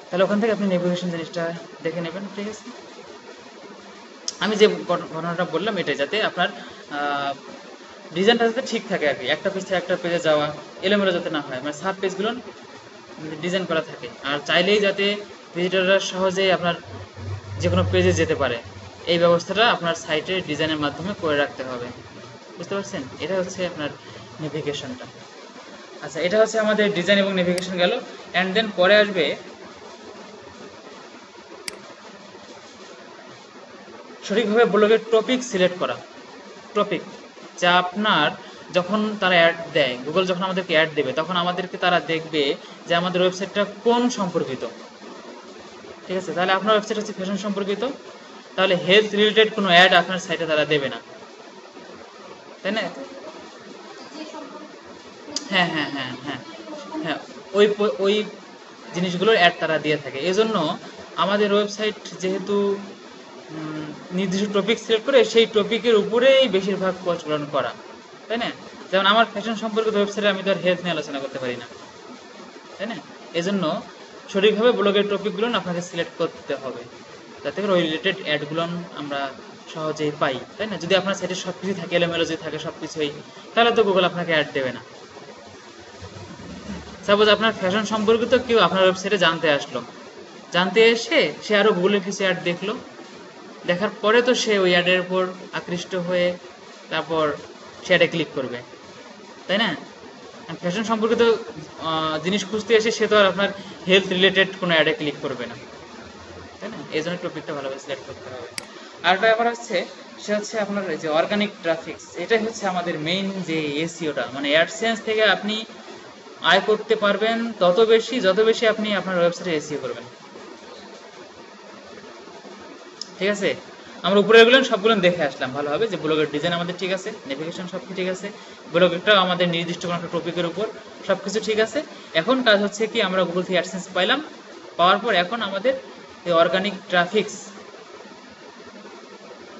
তাহলে ওখান থেকে আপনি নেভিগেশন জিনিসটা দেখে নেবেন। ঠিক আছে, আমি যে ঘটনাটা বললাম এটাই, যাতে আপনার ডিজাইনটা যাতে ঠিক থাকে আর কি, একটা পেজ থেকে একটা পেজে যাওয়া এলোমেলো যাতে না হয়, মানে সাব পেজগুলো ডিজাইন করা থাকে, আর চাইলেই যাতে ভিজিটররা সহজেই আপনার যে কোনো পেজে যেতে পারে, এই ব্যবস্থাটা আপনার সাইটে ডিজাইনের মাধ্যমে করে রাখতে হবে। বুঝতে পারছেন? এটা হচ্ছে আপনার নেভিগেশনটা। আচ্ছা, এটা হচ্ছে আমাদের ডিজাইন এবং নেভিগেশন গেল। অ্যান্ড দেন পরে আসবে সঠিকভাবে ব্লগের টপিক সিলেক্ট করা। টপিক যা আপনার যখন তারা অ্যাড দেয়, গুগল যখন আমাদেরকে অ্যাড দেবে, তখন আমাদেরকে তারা দেখবে যে আমাদের ওয়েবসাইটটা কোন সম্পর্কিত। ঠিক আছে, তাহলে আপনার ওয়েবসাইট হচ্ছে ফ্যাশন সম্পর্কিত, তাহলে হেলথ রিলেটেড কোনো অ্যাড আপনার সাইটে তারা দেবে না, তাই না? হ্যাঁ হ্যাঁ হ্যাঁ হ্যাঁ হ্যাঁ, ওই ওই জিনিসগুলোর অ্যাড তারা দিয়ে থাকে। এজন্য আমাদের ওয়েবসাইট যেহেতু নির্দিষ্ট টপিক সিলেক্ট করে সেই টপিকের উপরেই বেশিরভাগ প্রচলন করা, তাই না? যেমন আমার ফ্যাশন সম্পর্কিত ওয়েবসাইটে আমি তো আর হেলথ নিয়ে আলোচনা করতে পারি না, তাই না? এজন্য সঠিকভাবে ব্লগের টপিকগুলো আপনাকে সিলেক্ট করতে হবে, যাতে করে ওই রিলেটেড অ্যাডগুলো আমরা সহজেই পাই, তাই না? যদি আপনার সাইটে সব কিছু থাকে, এলোমেলো যদি থাকে সব কিছুই, তাহলে তো গুগল আপনাকে অ্যাড দেবে না। সাপোজ আপনার ফ্যাশন সম্পর্কিত কেউ আপনার ওয়েবসাইটে জানতে আসলো, জানতে এসে সে আরও গুগলের কিছু অ্যাড দেখলো, দেখার পরে তো সে ওই অ্যাডের উপর আকৃষ্ট হয়ে তারপর সে অ্যাডে ক্লিক করবে, তাই না? ফ্যাশন সম্পর্কিত জিনিস খুঁজতে এসে সে তো আর আপনার হেলথ রিলেটেড কোনো অ্যাডে ক্লিক করবে না, তাই না? এই জন্য টপিকটা ভালোভাবে সিলেক্ট করতে হবে। আরেকটা ব্যাপার হচ্ছে, সে হচ্ছে আপনার যে অর্গানিক ট্রাফিক্স, এটাই হচ্ছে আমাদের মেইন যে এসইওটা, মানে অ্যাডসেন্স থেকে আপনি আয় করতে পারবেন তত বেশি যত বেশি আপনি আপনার ওয়েবসাইটে এসইও করবেন। ঠিক আছে, আমরা উপরে এগুলো সবগুলো দেখে আসলাম ভালোভাবে, যে ব্লগের ডিজাইন আমাদের ঠিক আছে, নেভিগেশন সব ঠিক আছে, ব্লগেরটাও আমাদের নির্দিষ্ট কোনো একটা টপিকের উপর সব কিছু ঠিক আছে। এখন কাজ হচ্ছে কি, আমরা গুগল থেকে অ্যাডসেন্স পাইলাম, পাওয়ার পর এখন আমাদের এই অর্গানিক ট্রাফিক্স,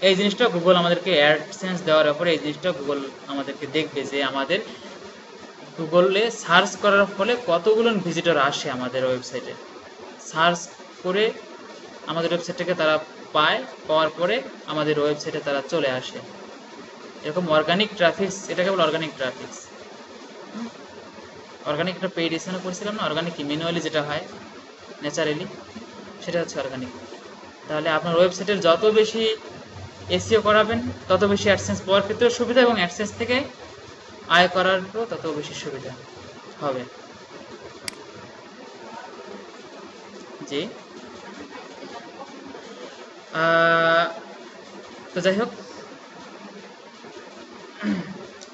এই জিনিসটা গুগল আমাদেরকে অ্যাডসেন্স দেওয়ার পরে এই জিনিসটা গুগল আমাদেরকে দেখবে যে আমাদের গুগলে সার্চ করার ফলে কতগুলো ভিজিটর আসে আমাদের ওয়েবসাইটে, সার্চ করে আমাদের ওয়েবসাইটটাকে তারা পায়, পাওয়ার পরে আমাদের ওয়েবসাইটে তারা চলে আসে। এরকম অর্গানিক ট্রাফিক্স, এটাকে বলে অর্গানিক ট্রাফিক্স। অর্গানিক একটা পেইড এসিও করছিলাম না, অর্গানিক কি ম্যানুয়ালি যেটা হয় ন্যাচারালি, সেটা হচ্ছে অর্গানিক। তাহলে আপনার ওয়েবসাইটের যত বেশি এসইও করাবেন তত বেশি অ্যাডসেন্স পাওয়ার ক্ষেত্রেও সুবিধা, এবং অ্যাডসেন্স থেকে আয় করারও তত বেশি সুবিধা হবে। জি, তো যাই হোক,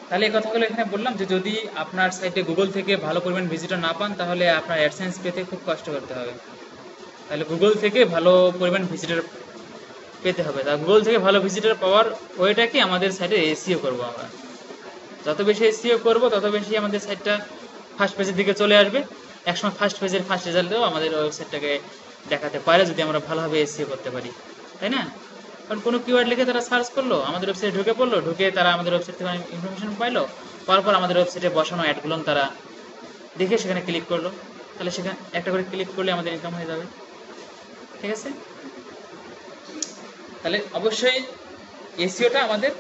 তাহলে এই কথাগুলো এখানে বললাম যে যদি আপনার সাইটে গুগল থেকে ভালো পরিমাণ ভিজিটর না পান, তাহলে আপনার অ্যাডসেন্স পেতে খুব কষ্ট করতে হবে। তাহলে গুগল থেকে ভালো পরিমাণ ভিজিটর পেতে হবে, তা গুগল থেকে ভালো ভিজিটর পাওয়ার ওইটা কি, আমাদের সাইটে এসইও করবো আমরা। যত বেশি এসইও করবো তত বেশি আমাদের সাইটটা ফার্স্ট পেজের দিকে চলে আসবে। একসময় ফার্স্ট পেজের ফার্স্ট রেজাল্টেও আমাদের ওয়েবসাইটটাকে দেখাতে পারে যদি আমরা ভালোভাবে এসইও করতে পারি, তাই না? কারণ কোনো কিওয়ার্ড লিখে তারা সার্চ করলো, আমাদের ওয়েবসাইটে ঢুকে পড়লো, ঢুকে তারা আমাদের ওয়েবসাইট থেকে ইনফরমেশন পাইলো, পাওয়ার পর আমাদের ওয়েবসাইটে বসানো অ্যাডগুলো তারা দেখে সেখানে ক্লিক করলো, তাহলে সেখানে একটা করে ক্লিক করলে আমাদের ইনকাম হয়ে যাবে। ঠিক আছে, তাহলে অবশ্যই এসইওটা আমাদের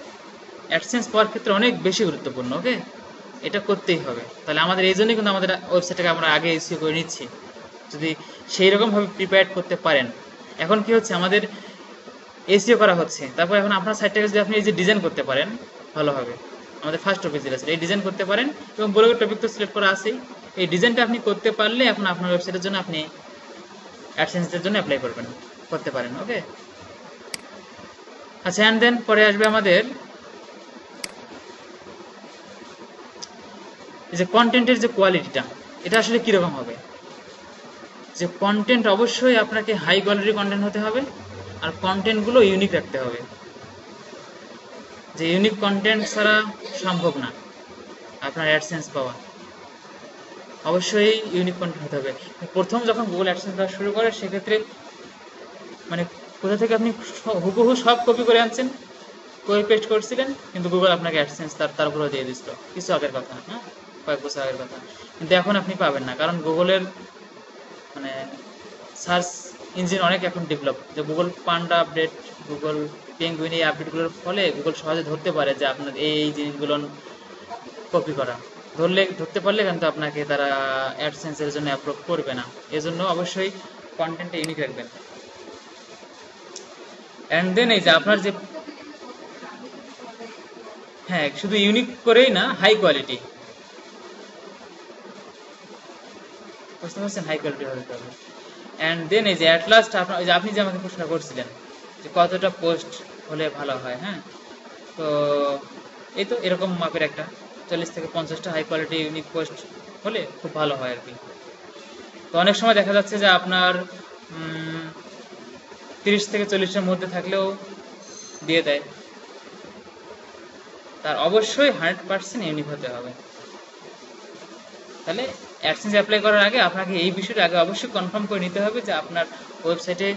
অ্যাডসেন্স পাওয়ার ক্ষেত্রে অনেক বেশি গুরুত্বপূর্ণ। ওকে, এটা করতেই হবে। তাহলে আমাদের এই জন্যই কিন্তু আমাদের ওয়েবসাইটটাকে আমরা আগে এসইও করে নিচ্ছি, যদি সেই রকমভাবে প্রিপেয়ার করতে পারেন। এখন কি হচ্ছে, আমাদের এসইও করা হচ্ছে, তারপর এখন আপনার সাইটটাকে যদি আপনি এই যে ডিজাইন করতে পারেন ভালোভাবে, আমাদের ফার্স্ট টপিক যেটা আছে এই ডিজাইন করতে পারেন, এবং ব্লগের টপিক তো সিলেক্ট করা আছেই, এই ডিজাইনটা আপনি করতে পারলে এখন আপনার ওয়েবসাইটের জন্য আপনি অ্যাডসেন্সের জন্য অ্যাপ্লাই করতে পারেন। ওকে, আচ্ছা, অ্যান্ড দেন পরে আসবে আমাদের এই যে কন্টেন্টের যে কোয়ালিটিটা, এটা আসলে কিরকম হবে। যে কন্টেন্ট অবশ্যই আপনাকে হাই কোয়ালিটির কন্টেন্ট হতে হবে, আর কন্টেন্টগুলো ইউনিক রাখতে হবে। যে ইউনিক কন্টেন্ট ছাড়া সম্ভব না আপনার অ্যাডসেন্স পাওয়া, অবশ্যই ইউনিক কন্টেন্ট হতে হবে। প্রথম যখন গুগল অ্যাডসেন্স দেওয়া শুরু করে সেক্ষেত্রে মানে কোথা থেকে আপনি হুবহু সব কপি করে আনছেন, কপি পেস্ট করছিলেন, কিন্তু গুগল আপনাকে অ্যাডসেন্স তার উপরে দিয়ে দিচ্ছিল, কিছু আগের কথা, হ্যাঁ, কয়েক বছর আগের কথা। কিন্তু এখন আপনি পাবেন না, কারণ গুগলের মানে সার্চ ইঞ্জিন অনেক এখন ডেভেলপ, যে গুগল পান্ডা আপডেট, গুগল পেঙ্গুইন এই আপডেটগুলোর ফলে গুগল সহজে ধরতে পারে যে আপনার এই জিনিসগুলো কপি করা। ধরতে পারলে কিন্তু আপনাকে তারা অ্যাডসেন্সের জন্য অ্যাপ্রুভ করবে না। এজন্য অবশ্যই কন্টেন্টটা ইউনিক রাখবেন। অ্যান্ড দেন এই যে আপনার যে, হ্যাঁ শুধু ইউনিক করেই না, হাই কোয়ালিটি, বুঝতে পারছেন, হাই কোয়ালিটি হতে হবে। অ্যান্ড দেন এই যে অ্যাট লাস্ট আপনার, ওই যে আপনি যে আমাকে প্রশ্ন করছিলেন যে কতটা পোস্ট হলে ভালো হয়, হ্যাঁ, তো এই তো এরকম মাপের একটা 40 থেকে 50টা হাই কোয়ালিটি ইউনিক পোস্ট হলে খুব ভালো হয় আর কি। তো অনেক সময় দেখা যাচ্ছে যে আপনার 30 থেকে 40-এর মধ্যে থাকলেও দিয়ে দেয়, তার অবশ্যই 100% ইউনিক হতে হবে। তাহলে অ্যাডসেন্স অ্যাপ্লাই করার আগে আপনাকে এই বিষয়টা আগে অবশ্যই কনফার্ম করে নিতে হবে যে আপনার ওয়েবসাইটে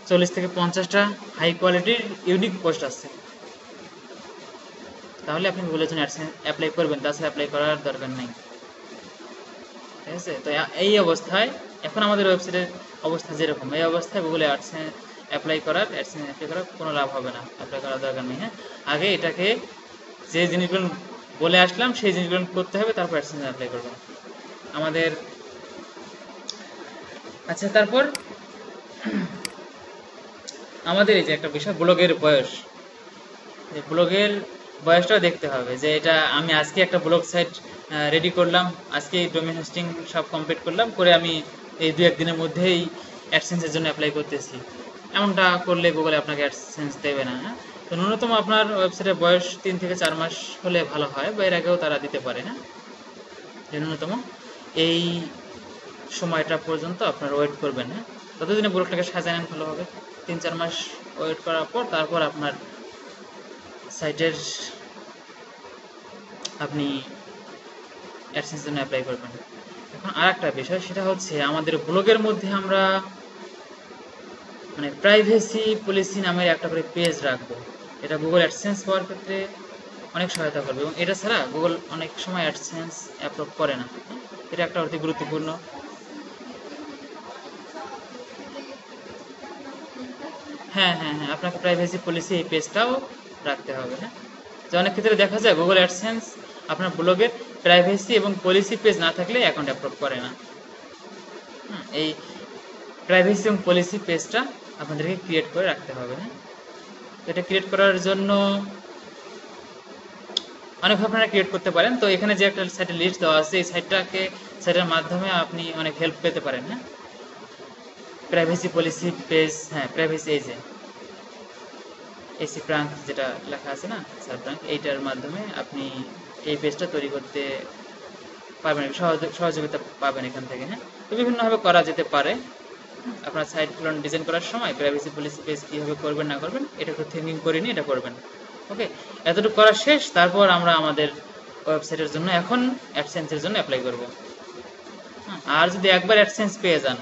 40 থেকে 50টা হাই কোয়ালিটির ইউনিক পোস্ট আছে, তাহলে আপনি গুগলের জন্য অ্যাডসেন্স অ্যাপ্লাই করবেন, তাছাড়া অ্যাপ্লাই করার দরকার নেই। ঠিক আছে, তো এই অবস্থায় এখন আমাদের ওয়েবসাইটের অবস্থা যেরকম, এই অবস্থায় গুগলে অ্যাডসেন্স অ্যাপ্লাই করার কোনো লাভ হবে না, অ্যাপ্লাই করার দরকার নেই। হ্যাঁ, আগে এটাকে যে জিনিসগুলো বলে আসলাম সেই জিনিসগুলো করতে হবে, তারপর অ্যাডসেন্স অ্যাপ্লাই করবেন আমাদের। আচ্ছা, তারপর আমাদের এই যে একটা বিষয় ব্লগের বয়স, এই ব্লগের বয়সটাও দেখতে হবে, যে এটা আমি আজকে একটা ব্লগ সাইট রেডি করলাম, আজকে ডোমেইন হোস্টিং সব কমপ্লিট করলাম, করে আমি এই 2-1 দিনের মধ্যেই অ্যাডসেন্সের জন্য অ্যাপ্লাই করতেছি, এমনটা করলে গুগলে আপনাকে অ্যাডসেন্স দেবে না। হ্যাঁ, তো ন্যূনতম আপনার ওয়েবসাইটের বয়স 3 থেকে 4 মাস হলে ভালো হয়, বা এর আগেও তারা দিতে পারে। হ্যাঁ, যে ন্যূনতম এই সময়টা পর্যন্ত আপনার ওয়েট করবেন। হ্যাঁ, ততদিনে ব্লগটাকে সাজায় নেন ভালোভাবে, 3-4 মাস ওয়েট করার পর তারপর আপনার সাইটের আপনি অ্যাডসেন্সের জন্য অ্যাপ্লাই করবেন। এখন আর একটা বিষয়, সেটা হচ্ছে আমাদের ব্লগের মধ্যে আমরা মানে প্রাইভেসি পলিসি নামের একটা করে পেজ রাখবো, এটা গুগল অ্যাডসেন্স পাওয়ার ক্ষেত্রে অনেক সহায়তা করবে, এবং এটা ছাড়া গুগল অনেক সময় অ্যাডসেন্স অ্যাপ্রুভ করে না। এটা একটা অতি গুরুত্বপূর্ণ। হ্যাঁ হ্যাঁ হ্যাঁ, আপনাকে প্রাইভেসি পলিসি এই পেজটাও রাখতে হবে। হ্যাঁ, যে অনেক ক্ষেত্রে দেখা যায় গুগল অ্যাডসেন্স আপনার ব্লগের প্রাইভেসি এবং পলিসি পেজ না থাকলে অ্যাকাউন্ট অ্যাপ্রুভ করে না। এই প্রাইভেসি এবং পলিসি পেজটা আপনাদেরকে ক্রিয়েট করে রাখতে হবে। হ্যাঁ, এটা ক্রিয়েট করার জন্য অনেকভাবে আপনারা ক্রিয়েট করতে পারেন। তো এখানে যে একটা সাইটের লিস্ট দেওয়া আছে, এই সাইটের মাধ্যমে আপনি অনেক হেল্প পেতে পারেন। হ্যাঁ, প্রাইভেসি পলিসি পেজ, হ্যাঁ প্রাইভেসি, এই যে এসি প্রাঙ্ক যেটা লেখা আছে না, স্যার প্রাঙ্ক, এইটার মাধ্যমে আপনি এই পেজটা তৈরি করতে পারবেন, সহযোগিতা পাবেন এখান থেকে। হ্যাঁ, তো বিভিন্নভাবে করা যেতে পারে। আপনার সাইটগুলো ডিজাইন করার সময় প্রাইভেসি পলিসি পেজ কীভাবে করবেন না করবেন এটা একটু থিঙ্কিং করে নিয়ে এটা করবেন। ওকে, এতটুকু করা শেষ, তারপর আমরা আমাদের ওয়েবসাইটের জন্য এখন অ্যাডসেন্সের জন্য অ্যাপ্লাই করব। আর যদি একবার অ্যাডসেন্স পেয়ে যান,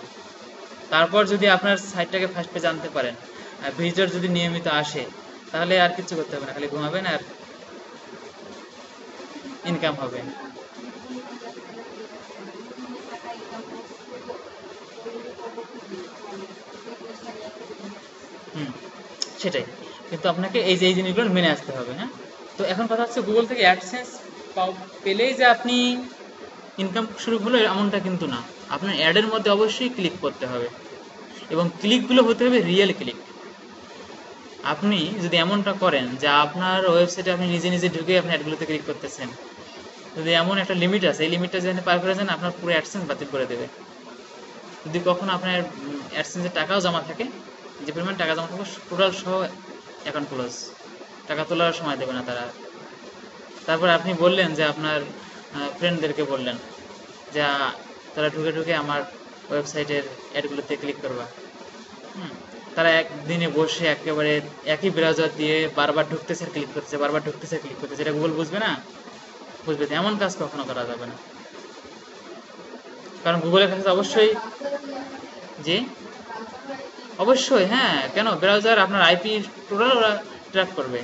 তারপর যদি আপনার সাইটটাকে ফার্স্ট পেজ আনতে পারেন, আর ভিজিটর যদি নিয়মিত আসে, তাহলে আর কিছু করতে হবে না, খালি ঘুমাবেন আর ইনকাম হবে। হুম, সেটাই, কিন্তু আপনাকে এই জিনিসগুলো মেনে আসতে হবে। হ্যাঁ, তো এখন কথা হচ্ছে গুগল থেকে অ্যাডসেন্স পেলেই যে আপনি ইনকাম শুরু হলো এমনটা কিন্তু না, আপনার অ্যাডের মধ্যে অবশ্যই ক্লিক করতে হবে, এবং ক্লিকগুলো হতে হবে রিয়েল ক্লিক। আপনি যদি এমনটা করেন যে আপনার ওয়েবসাইটে আপনি নিজে নিজে ঢুকে আপনি অ্যাডগুলোতে ক্লিক করতেছেন, যদি এমন একটা লিমিট আছে, এই লিমিটটা যদি পার করে যান আপনার পুরো অ্যাডসেন্স বাতিল করে দেবে। যদি কখনো আপনার অ্যাডসেন্সের টাকাও জমা থাকে, যে পরিমাণ টাকা জমা থাকবে টোটাল সহ অ্যাকাউন্ট ক্লোজ, টাকা তোলার সময় দেবে না তারা। তারপর আপনি বললেন যে আপনার ফ্রেন্ডদেরকে বললেন যে তারা ঢুকে ঢুকে আমার ওয়েবসাইটের অ্যাডগুলোতে ক্লিক করবা। হুম, তারা একদিনে বসে একেবারে একই ব্রাউজার দিয়ে বারবার ঢুকতেছে আর ক্লিক করতেছে, বারবার ঢুকতেছে ক্লিক করতেছে, এটা গুগল বুঝবে না, বুঝবে তো, এমন কাজ কখনো করা যাবে না, কারণ গুগলের কাছে অবশ্যই, জি অবশ্যই, হ্যাঁ কেন, ব্রাউজার আপনার আইপি টোটাল ওরা ট্র্যাক করবে,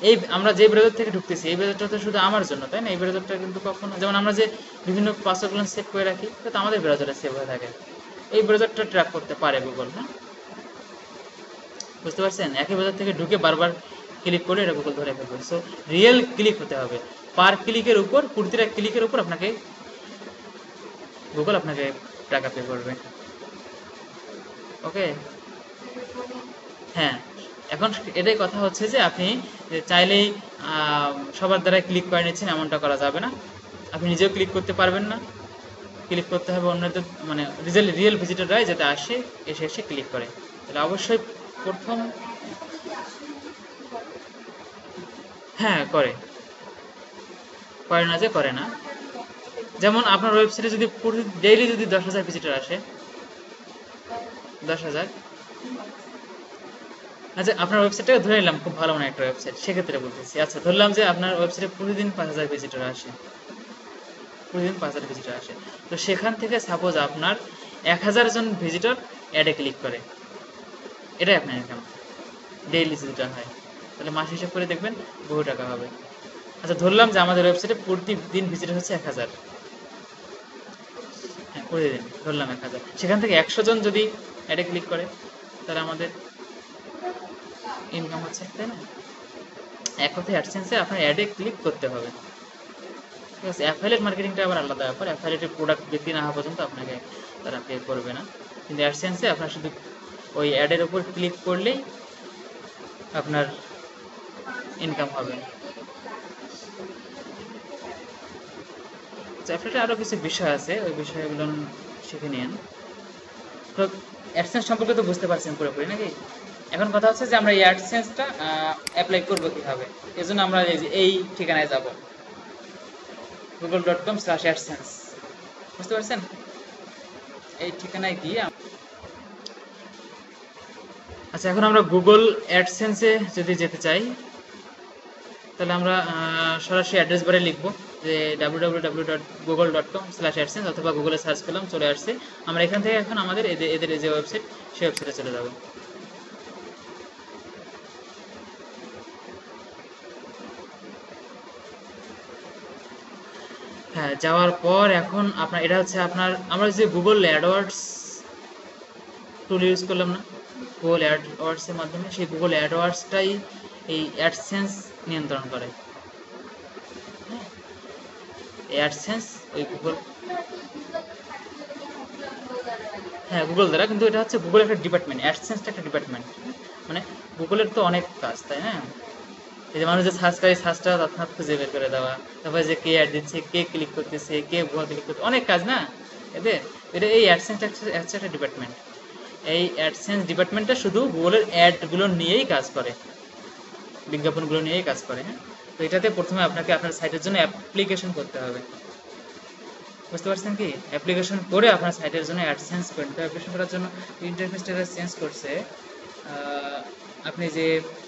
এই আমরা যে ব্রাউজার থেকে ঢুকতেছি এই ব্রাউজারটা তো শুধু আমার জন্য, তাই না? এই ব্রাউজারটা কিন্তু কখনো, যেমন আমরা যে বিভিন্ন পাসওয়ার্ডগুলো সেভ করে রাখি, এটা তো আমাদের ব্রাউজারে সেভ হয়ে থাকে। এই ব্রাউজারটা ট্র্যাক করতে পারে গুগল, হ্যাঁ, বুঝতে পারছেন? একই ব্রাউজার থেকে ঢুকে বারবার ক্লিক করলে এটা গুগল ধরে ফেলবে। সো রিয়েল ক্লিক হতে হবে, পার ক্লিকের উপর, প্রতিটা ক্লিকের উপর আপনাকে গুগল আপনাকে টাকা পে করবে। ওকে, হ্যাঁ, এখন এটাই কথা হচ্ছে যে আপনি চাইলেই সবার দ্বারা ক্লিক করে নিচ্ছেন এমনটা করা যাবে না। আপনি নিজেও ক্লিক করতে পারবেন না, ক্লিক করতে হবে অন্যদের, মানে রিয়েল ভিজিটররাই যাতে আসে, এসে এসে ক্লিক করে। তাহলে অবশ্যই প্রথম, হ্যাঁ করে, করে না যে করে না। যেমন আপনার ওয়েবসাইটে যদি ডেইলি যদি 10,000 ভিজিটর আসে, 10,000, আচ্ছা আপনার ওয়েবসাইটটা ধরে নিলাম খুব ভালো মানে একটা ওয়েবসাইট, সেক্ষেত্রে বলতেছি। আচ্ছা ধরলাম যে আপনার ওয়েবসাইটে প্রতিদিন 5,000 ভিজিটর আসে, প্রতিদিন 5,000 ভিজিটর আসে, তো সেখান থেকে সাপোজ আপনার 1,000 জন ভিজিটর অ্যাডে ক্লিক করে, এটাই আপনার ইনকাম ডেইলি যেটা হয়। তাহলে মাস হিসাব করে দেখবেন বহু টাকা হবে। আচ্ছা ধরলাম যে আমাদের ওয়েবসাইটে প্রতিদিন ভিজিটর হচ্ছে 1,000, হ্যাঁ প্রতিদিন ধরলাম 1,000, সেখান থেকে 100 জন যদি অ্যাডে ক্লিক করে তাহলে আমাদের ইনকাম হচ্ছে, তাই না? এক কথায় অ্যাডসেন্সে আপনার অ্যাডে ক্লিক করতে হবে, ঠিক আছে? অ্যাফিলিয়েট মার্কেটিংটা আবার আলাদা ব্যাপার, অ্যাফিলিয়েটের প্রোডাক্ট বিক্রি না হওয়া পর্যন্ত আপনাকে তারা পে করবে না, কিন্তু অ্যাডসেন্সে আপনার শুধু ওই অ্যাডের উপর ক্লিক করলেই আপনার ইনকাম হবে। অ্যাফিলিয়েটে আরও কিছু বিষয় আছে, ওই বিষয়গুলো শিখে নিন। তো অ্যাডসেন্স সম্পর্কে তো বুঝতে পারছেন পুরোপুরি নাকি? এখন কথা হচ্ছে যে আমরা এই অ্যাডসেন্সটা অ্যাপ্লাই করবো কীভাবে। এই জন্য আমরা এই ঠিকানায় যাব, google.com/adsense, বুঝতে পারছেন? এই ঠিকানায় গিয়ে, আচ্ছা এখন আমরা গুগল অ্যাডসেন্সে যদি যেতে চাই তাহলে আমরা সরাসরি অ্যাড্রেস বারে লিখবো যে www.google.com/adsense, অথবা গুগলে সার্চ করলাম চলে আসছে। আমরা এখান থেকে এখন আমাদের এদের যে ওয়েবসাইট, সেই ওয়েবসাইটে চলে যাব। হ্যাঁ, যাওয়ার পর এখন আপনার এটা হচ্ছে আপনার, আমরা যে গুগল অ্যাডওয়ার্ডস টুল ইউজ করলাম না গুগল অ্যাডওয়ার্ডসের মাধ্যমে, সেই গুগল অ্যাডওয়ার্ডসটাই এই অ্যাডসেন্স নিয়ন্ত্রণ করে। হ্যাঁ, অ্যাডসেন্স ওই গুগল, হ্যাঁ গুগল দ্বারা, কিন্তু এটা হচ্ছে গুগল একটা ডিপার্টমেন্ট, অ্যাডসেন্সটা একটা ডিপার্টমেন্ট। মানে গুগলের তো অনেক কাজ, তাই না? এই যে মানুষ যে সার্চ করে, সার্চটা তৎক্ষণাৎ খুঁজে বের করে দেওয়া, তারপরে যে কে অ্যাড দিচ্ছে, কে ক্লিক করতেছে, কে ভুয়া ক্লিক করতে, অনেক কাজ না এদের। এটা এই অ্যাডসেন্সটা হচ্ছে একটা ডিপার্টমেন্ট। এই অ্যাডসেন্স ডিপার্টমেন্টটা শুধু গুগলের অ্যাডগুলো নিয়েই কাজ করে, বিজ্ঞাপনগুলো নিয়েই কাজ করে। হ্যাঁ, তো এটাতে প্রথমে আপনাকে আপনার সাইটের জন্য অ্যাপ্লিকেশন করতে হবে, বুঝতে পারছেন কি? অ্যাপ্লিকেশন করে আপনার সাইটের জন্য অ্যাডসেন্স করেন। তো অ্যাপ্লিকেশন করার জন্য ইন্টারফেসটা চেঞ্জ করছে, আপনি যে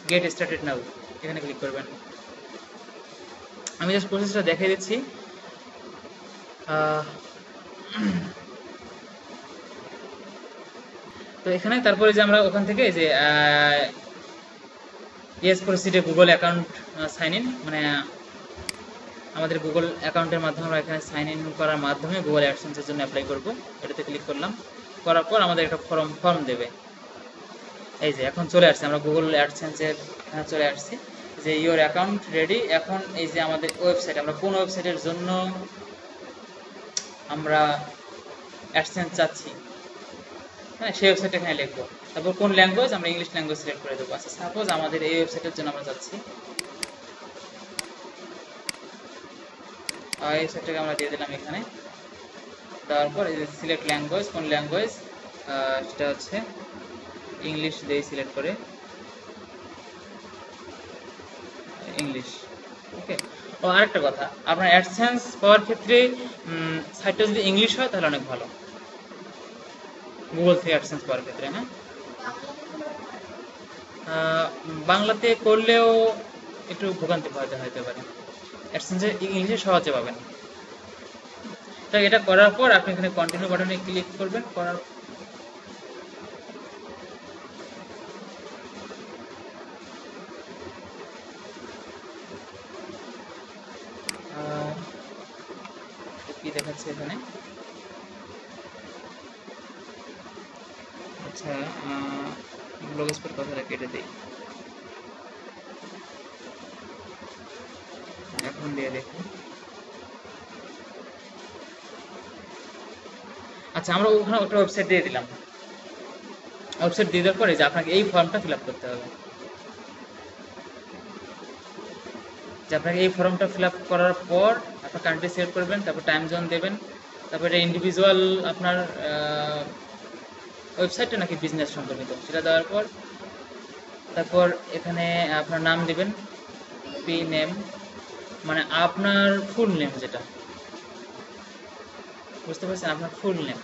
গেট স্টার্টেড নাও এখানে ক্লিক করবেন। আমি জাস্ট প্রসেসটা দেখিয়ে দিচ্ছি। তো এখানে তারপরে যে আমরা ওখান থেকে যে yes proceed Google account sign in, মানে আমাদের গুগল অ্যাকাউন্টের মাধ্যমে আমরা এখানে সাইন ইন করার মাধ্যমে গুগল অ্যাডসেন্সের জন্য অ্যাপ্লাই করব। এটাতে ক্লিক করলাম, করার পর আমাদের একটা ফর্ম দেবে। এই যে এখন চলে আসছে, আমরা গুগল অ্যাডসেন্সের এখানে চলে আসছি যে ইওর অ্যাকাউন্ট রেডি। এখন এই যে আমাদের ওয়েবসাইট, আমরা কোন ওয়েবসাইটের জন্য আমরা অ্যাডসেন্স চাচ্ছি, হ্যাঁ সেই ওয়েবসাইট এখানে লিখবো। তারপর কোন ল্যাঙ্গুয়েজ, আমরা ইংলিশ ল্যাঙ্গুয়েজ সিলেক্ট করে দেবো। আচ্ছা সাপোজ আমাদের এই ওয়েবসাইটের জন্য আমরা চাচ্ছি, এই ওয়েবসাইটটাকে আমরা দিয়ে দিলাম এখানে। দেওয়ার পর এই যে সিলেক্ট ল্যাঙ্গুয়েজ, কোন ল্যাঙ্গুয়েজ, সেটা হচ্ছে ইংলিশ দিয়ে সিলেক্ট করে ইংলিশ। ওকে, ও আরেকটা কথা, আপনার অ্যাডসেন্স পাওয়ার ক্ষেত্রে সাইটটা যদি ইংলিশ হয় তাহলে অনেক ভালো, গুগল থেকে অ্যাডসেন্স পাওয়ার ক্ষেত্রে। হ্যাঁ, বাংলাতে করলেও একটু ভোগান্তি হতে পারে, অ্যাডসেন্সে ইংলিশে সহজে পাবেন। তো এটা করার পর আপনি এখানে কন্টিনিউ বাটনে ক্লিক করবেন, করার কি দেখাচ্ছে এখানে। আচ্ছা, ব্লগ স্পট কথাটা কেটে দিই, এখন দিয়ে দেখি। আচ্ছা, আমরা ওখানে একটা ওয়েবসাইট দিয়ে দিলাম। ওয়েবসাইট দিয়ে দেওয়ার পরে যে আপনাকে এই ফর্মটা ফিল আপ করতে হবে, যে আপনাকে এই ফর্মটা ফিল আপ করার পর আপনার কান্ট্রি সিলেক্ট করবেন, তারপর টাইম জোন দেবেন, তারপর এটা ইন্ডিভিজুয়াল আপনার ওয়েবসাইটটা নাকি বিজনেস সম্পর্কিত সেটা দেওয়ার পর তারপর এখানে আপনার নাম দিবেন, পি নেম, মানে আপনার ফুল নেম যেটা, বুঝতে পারছেন, আপনার ফুল নেম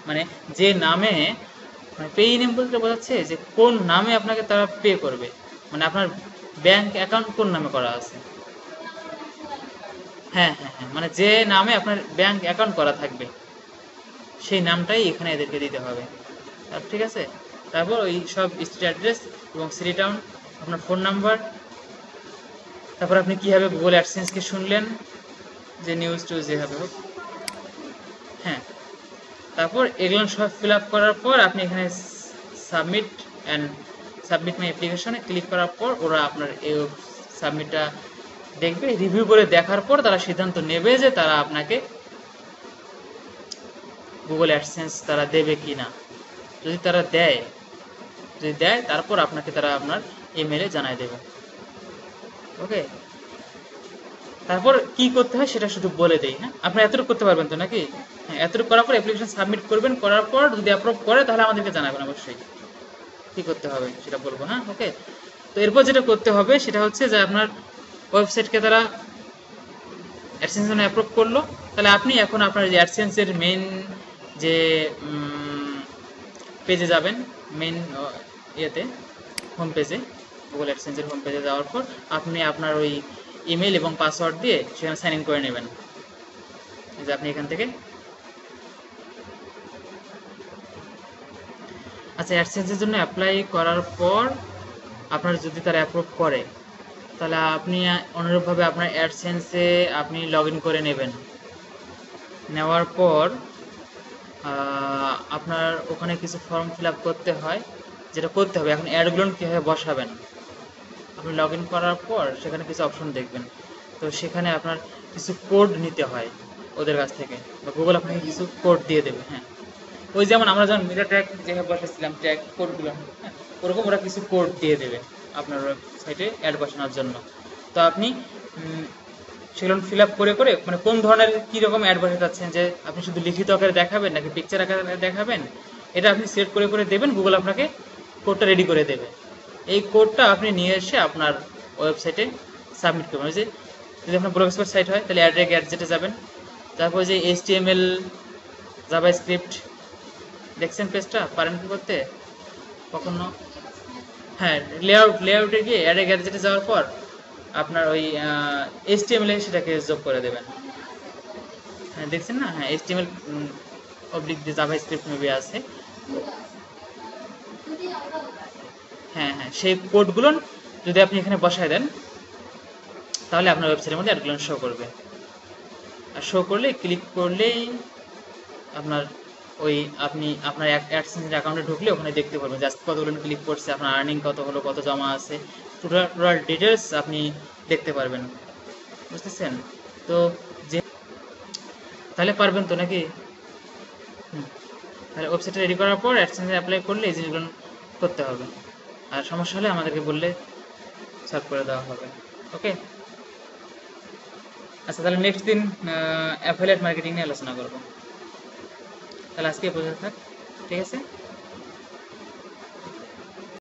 মানে যে নামে, মানে পে নেম বলতে বোঝাচ্ছে যে কোন নামে আপনাকে তারা পে করবে, মানে আপনার ব্যাংক অ্যাকাউন্ট কোন নামে করা আছে। হ্যাঁ হ্যাঁ হ্যাঁ, মানে যে নামে আপনার ব্যাংক অ্যাকাউন্ট করা থাকবে সেই নামটাই এখানে এদেরকে দিতে হবে। ঠিক আছে, তারপর ওই সব স্ট্রিট অ্যাড্রেস এবং সিটি টাউন, আপনার ফোন নাম্বার, তারপর আপনি কীভাবে গুগল অ্যাডসেন্সকে শুনলেন, যে নিউজ টুজ যেভাবে হোক, হ্যাঁ, তারপর এগুলো সব ফিল আপ করার পর আপনি এখানে সাবমিট অ্যান্ড সাবমিট মাই অ্যাপ্লিকেশনে ক্লিক করার পর ওরা আপনার এই সাবমিটটা দেখবে, রিভিউ করে দেখার পর তারা সিদ্ধান্ত নেবে যে তারা আপনাকে গুগল অ্যাডসেন্স তারা দেবে কি না। যদি তারা দেয়, যদি দেয় তারপর আপনাকে তারা আপনার ইমেলে জানাই দেবে। ওকে, তারপর কি করতে হয় সেটা শুধু বলে দেই। হ্যাঁ, আপনি এতটুকু করতে পারবেন তো নাকি? হ্যাঁ, এতটুকু করার পর অ্যাপ্লিকেশন সাবমিট করবেন, করার পর যদি অ্যাপ্রুভ করে তাহলে আমাদেরকে জানাবেন অবশ্যই কি করতে হবে সেটা বলবো। হ্যাঁ, ওকে, তো এরপর যেটা করতে হবে সেটা হচ্ছে যে আপনার ওয়েবসাইটকে তারা অ্যাডসেন্স জন্য অ্যাপ্রুভ করলো, তাহলে আপনি এখন আপনার যে অ্যাডসেন্সের মেইন যে পেজে যাবেন, মেইন ইয়েতে হোম পেজে, গুগল অ্যাডসেন্সের হোম পেজে যাওয়ার পর আপনি আপনার ওই ইমেল এবং পাসওয়ার্ড দিয়ে সেখানে সাইন ইন করে নেবেন। যে আপনি এখান থেকে, আচ্ছা, অ্যাডসেন্সের জন্য অ্যাপ্লাই করার পর আপনার যদি তারা অ্যাপ্রুভ করে তাহলে আপনি অনুরূপভাবে আপনার অ্যাডসেন্সে আপনি লগ ইন করে নেবেন। নেওয়ার পর আপনার ওখানে কিছু ফর্ম ফিল আপ করতে হয়, যেটা করতে হবে। এখন অ্যাডগুলো কীভাবে বসাবেন, আপনি লগ ইন করার পর সেখানে কিছু অপশন দেখবেন, তো সেখানে আপনার কিছু কোড নিতে হয় ওদের কাছ থেকে, বা গুগল আপনাকে কিছু কোড দিয়ে দেবে। হ্যাঁ, ওই যেমন আমরা যখন মিডিয়া ট্যাগ যেভাবে বসেছিলাম ট্যাগ কোডগুলো, হ্যাঁ, ওরকম ওরা কিছু কোড দিয়ে দেবে আপনার ওয়েবসাইটে অ্যাড বসানোর জন্য। তো আপনি সেগুলো ফিল আপ করে করে, মানে কোন ধরনের কীরকম অ্যাড বসাতে চাচ্ছেন, যে আপনি শুধু লিখিত আকারে দেখাবেন নাকি পিকচার আকারে দেখাবেন, এটা আপনি সেট করে করে দেবেন, গুগল আপনাকে কোডটা রেডি করে দেবে। এই কোডটা আপনি নিয়ে এসে আপনার ওয়েবসাইটে সাবমিট করবেন। ওই যে যদি আপনার ব্লগ স্পট সাইট হয় তাহলে গ্যাডজেটে যাবেন, তারপর যে HTML জাভাস্ক্রিপ্ট দেখছেন পেজটা, পারেন কি করতে কখনো? হ্যাঁ, লেআউটে গিয়ে গ্যাডজেটে যাওয়ার পর আপনার ওই HTML এ সেটাকে যোগ করে দেবেন। হ্যাঁ, দেখছেন না? হ্যাঁ, HTML অবলিক যে জাভাস্ক্রিপ্ট মেবি আছে, হ্যাঁ হ্যাঁ, সেই কোডগুলো যদি আপনি এখানে বসায় দেন তাহলে আপনার ওয়েবসাইটের মধ্যে অ্যাডগুলো শো করবে। আর শো করলে, ক্লিক করলেই আপনার ওই আপনি আপনার অ্যাডসেন্স অ্যাকাউন্টে ঢুকলে ওখানে দেখতে পারবেন যে আজকে কতগুলো ক্লিক করছে, আপনার আর্নিং কত হলো, কত জমা আছে, টোটাল ডিটেলস আপনি দেখতে পারবেন। বুঝতেছেন তো? যে তাহলে পারবেন তো নাকি? তাহলে ওয়েবসাইটটা রেডি করার পর অ্যাডসেন্সে অ্যাপ্লাই করলে এই জিনিসগুলো করতে হবে, আর সমস্যা হলে আমাদেরকে বললে সলভ করে দেওয়া হবে। ওকে, আচ্ছা, তাহলে নেক্সট দিন অ্যাফিলিয়েট মার্কেটিং নিয়ে আলোচনা করবো। তাহলে আজকে পর্যন্ত থাক, ঠিক আছে?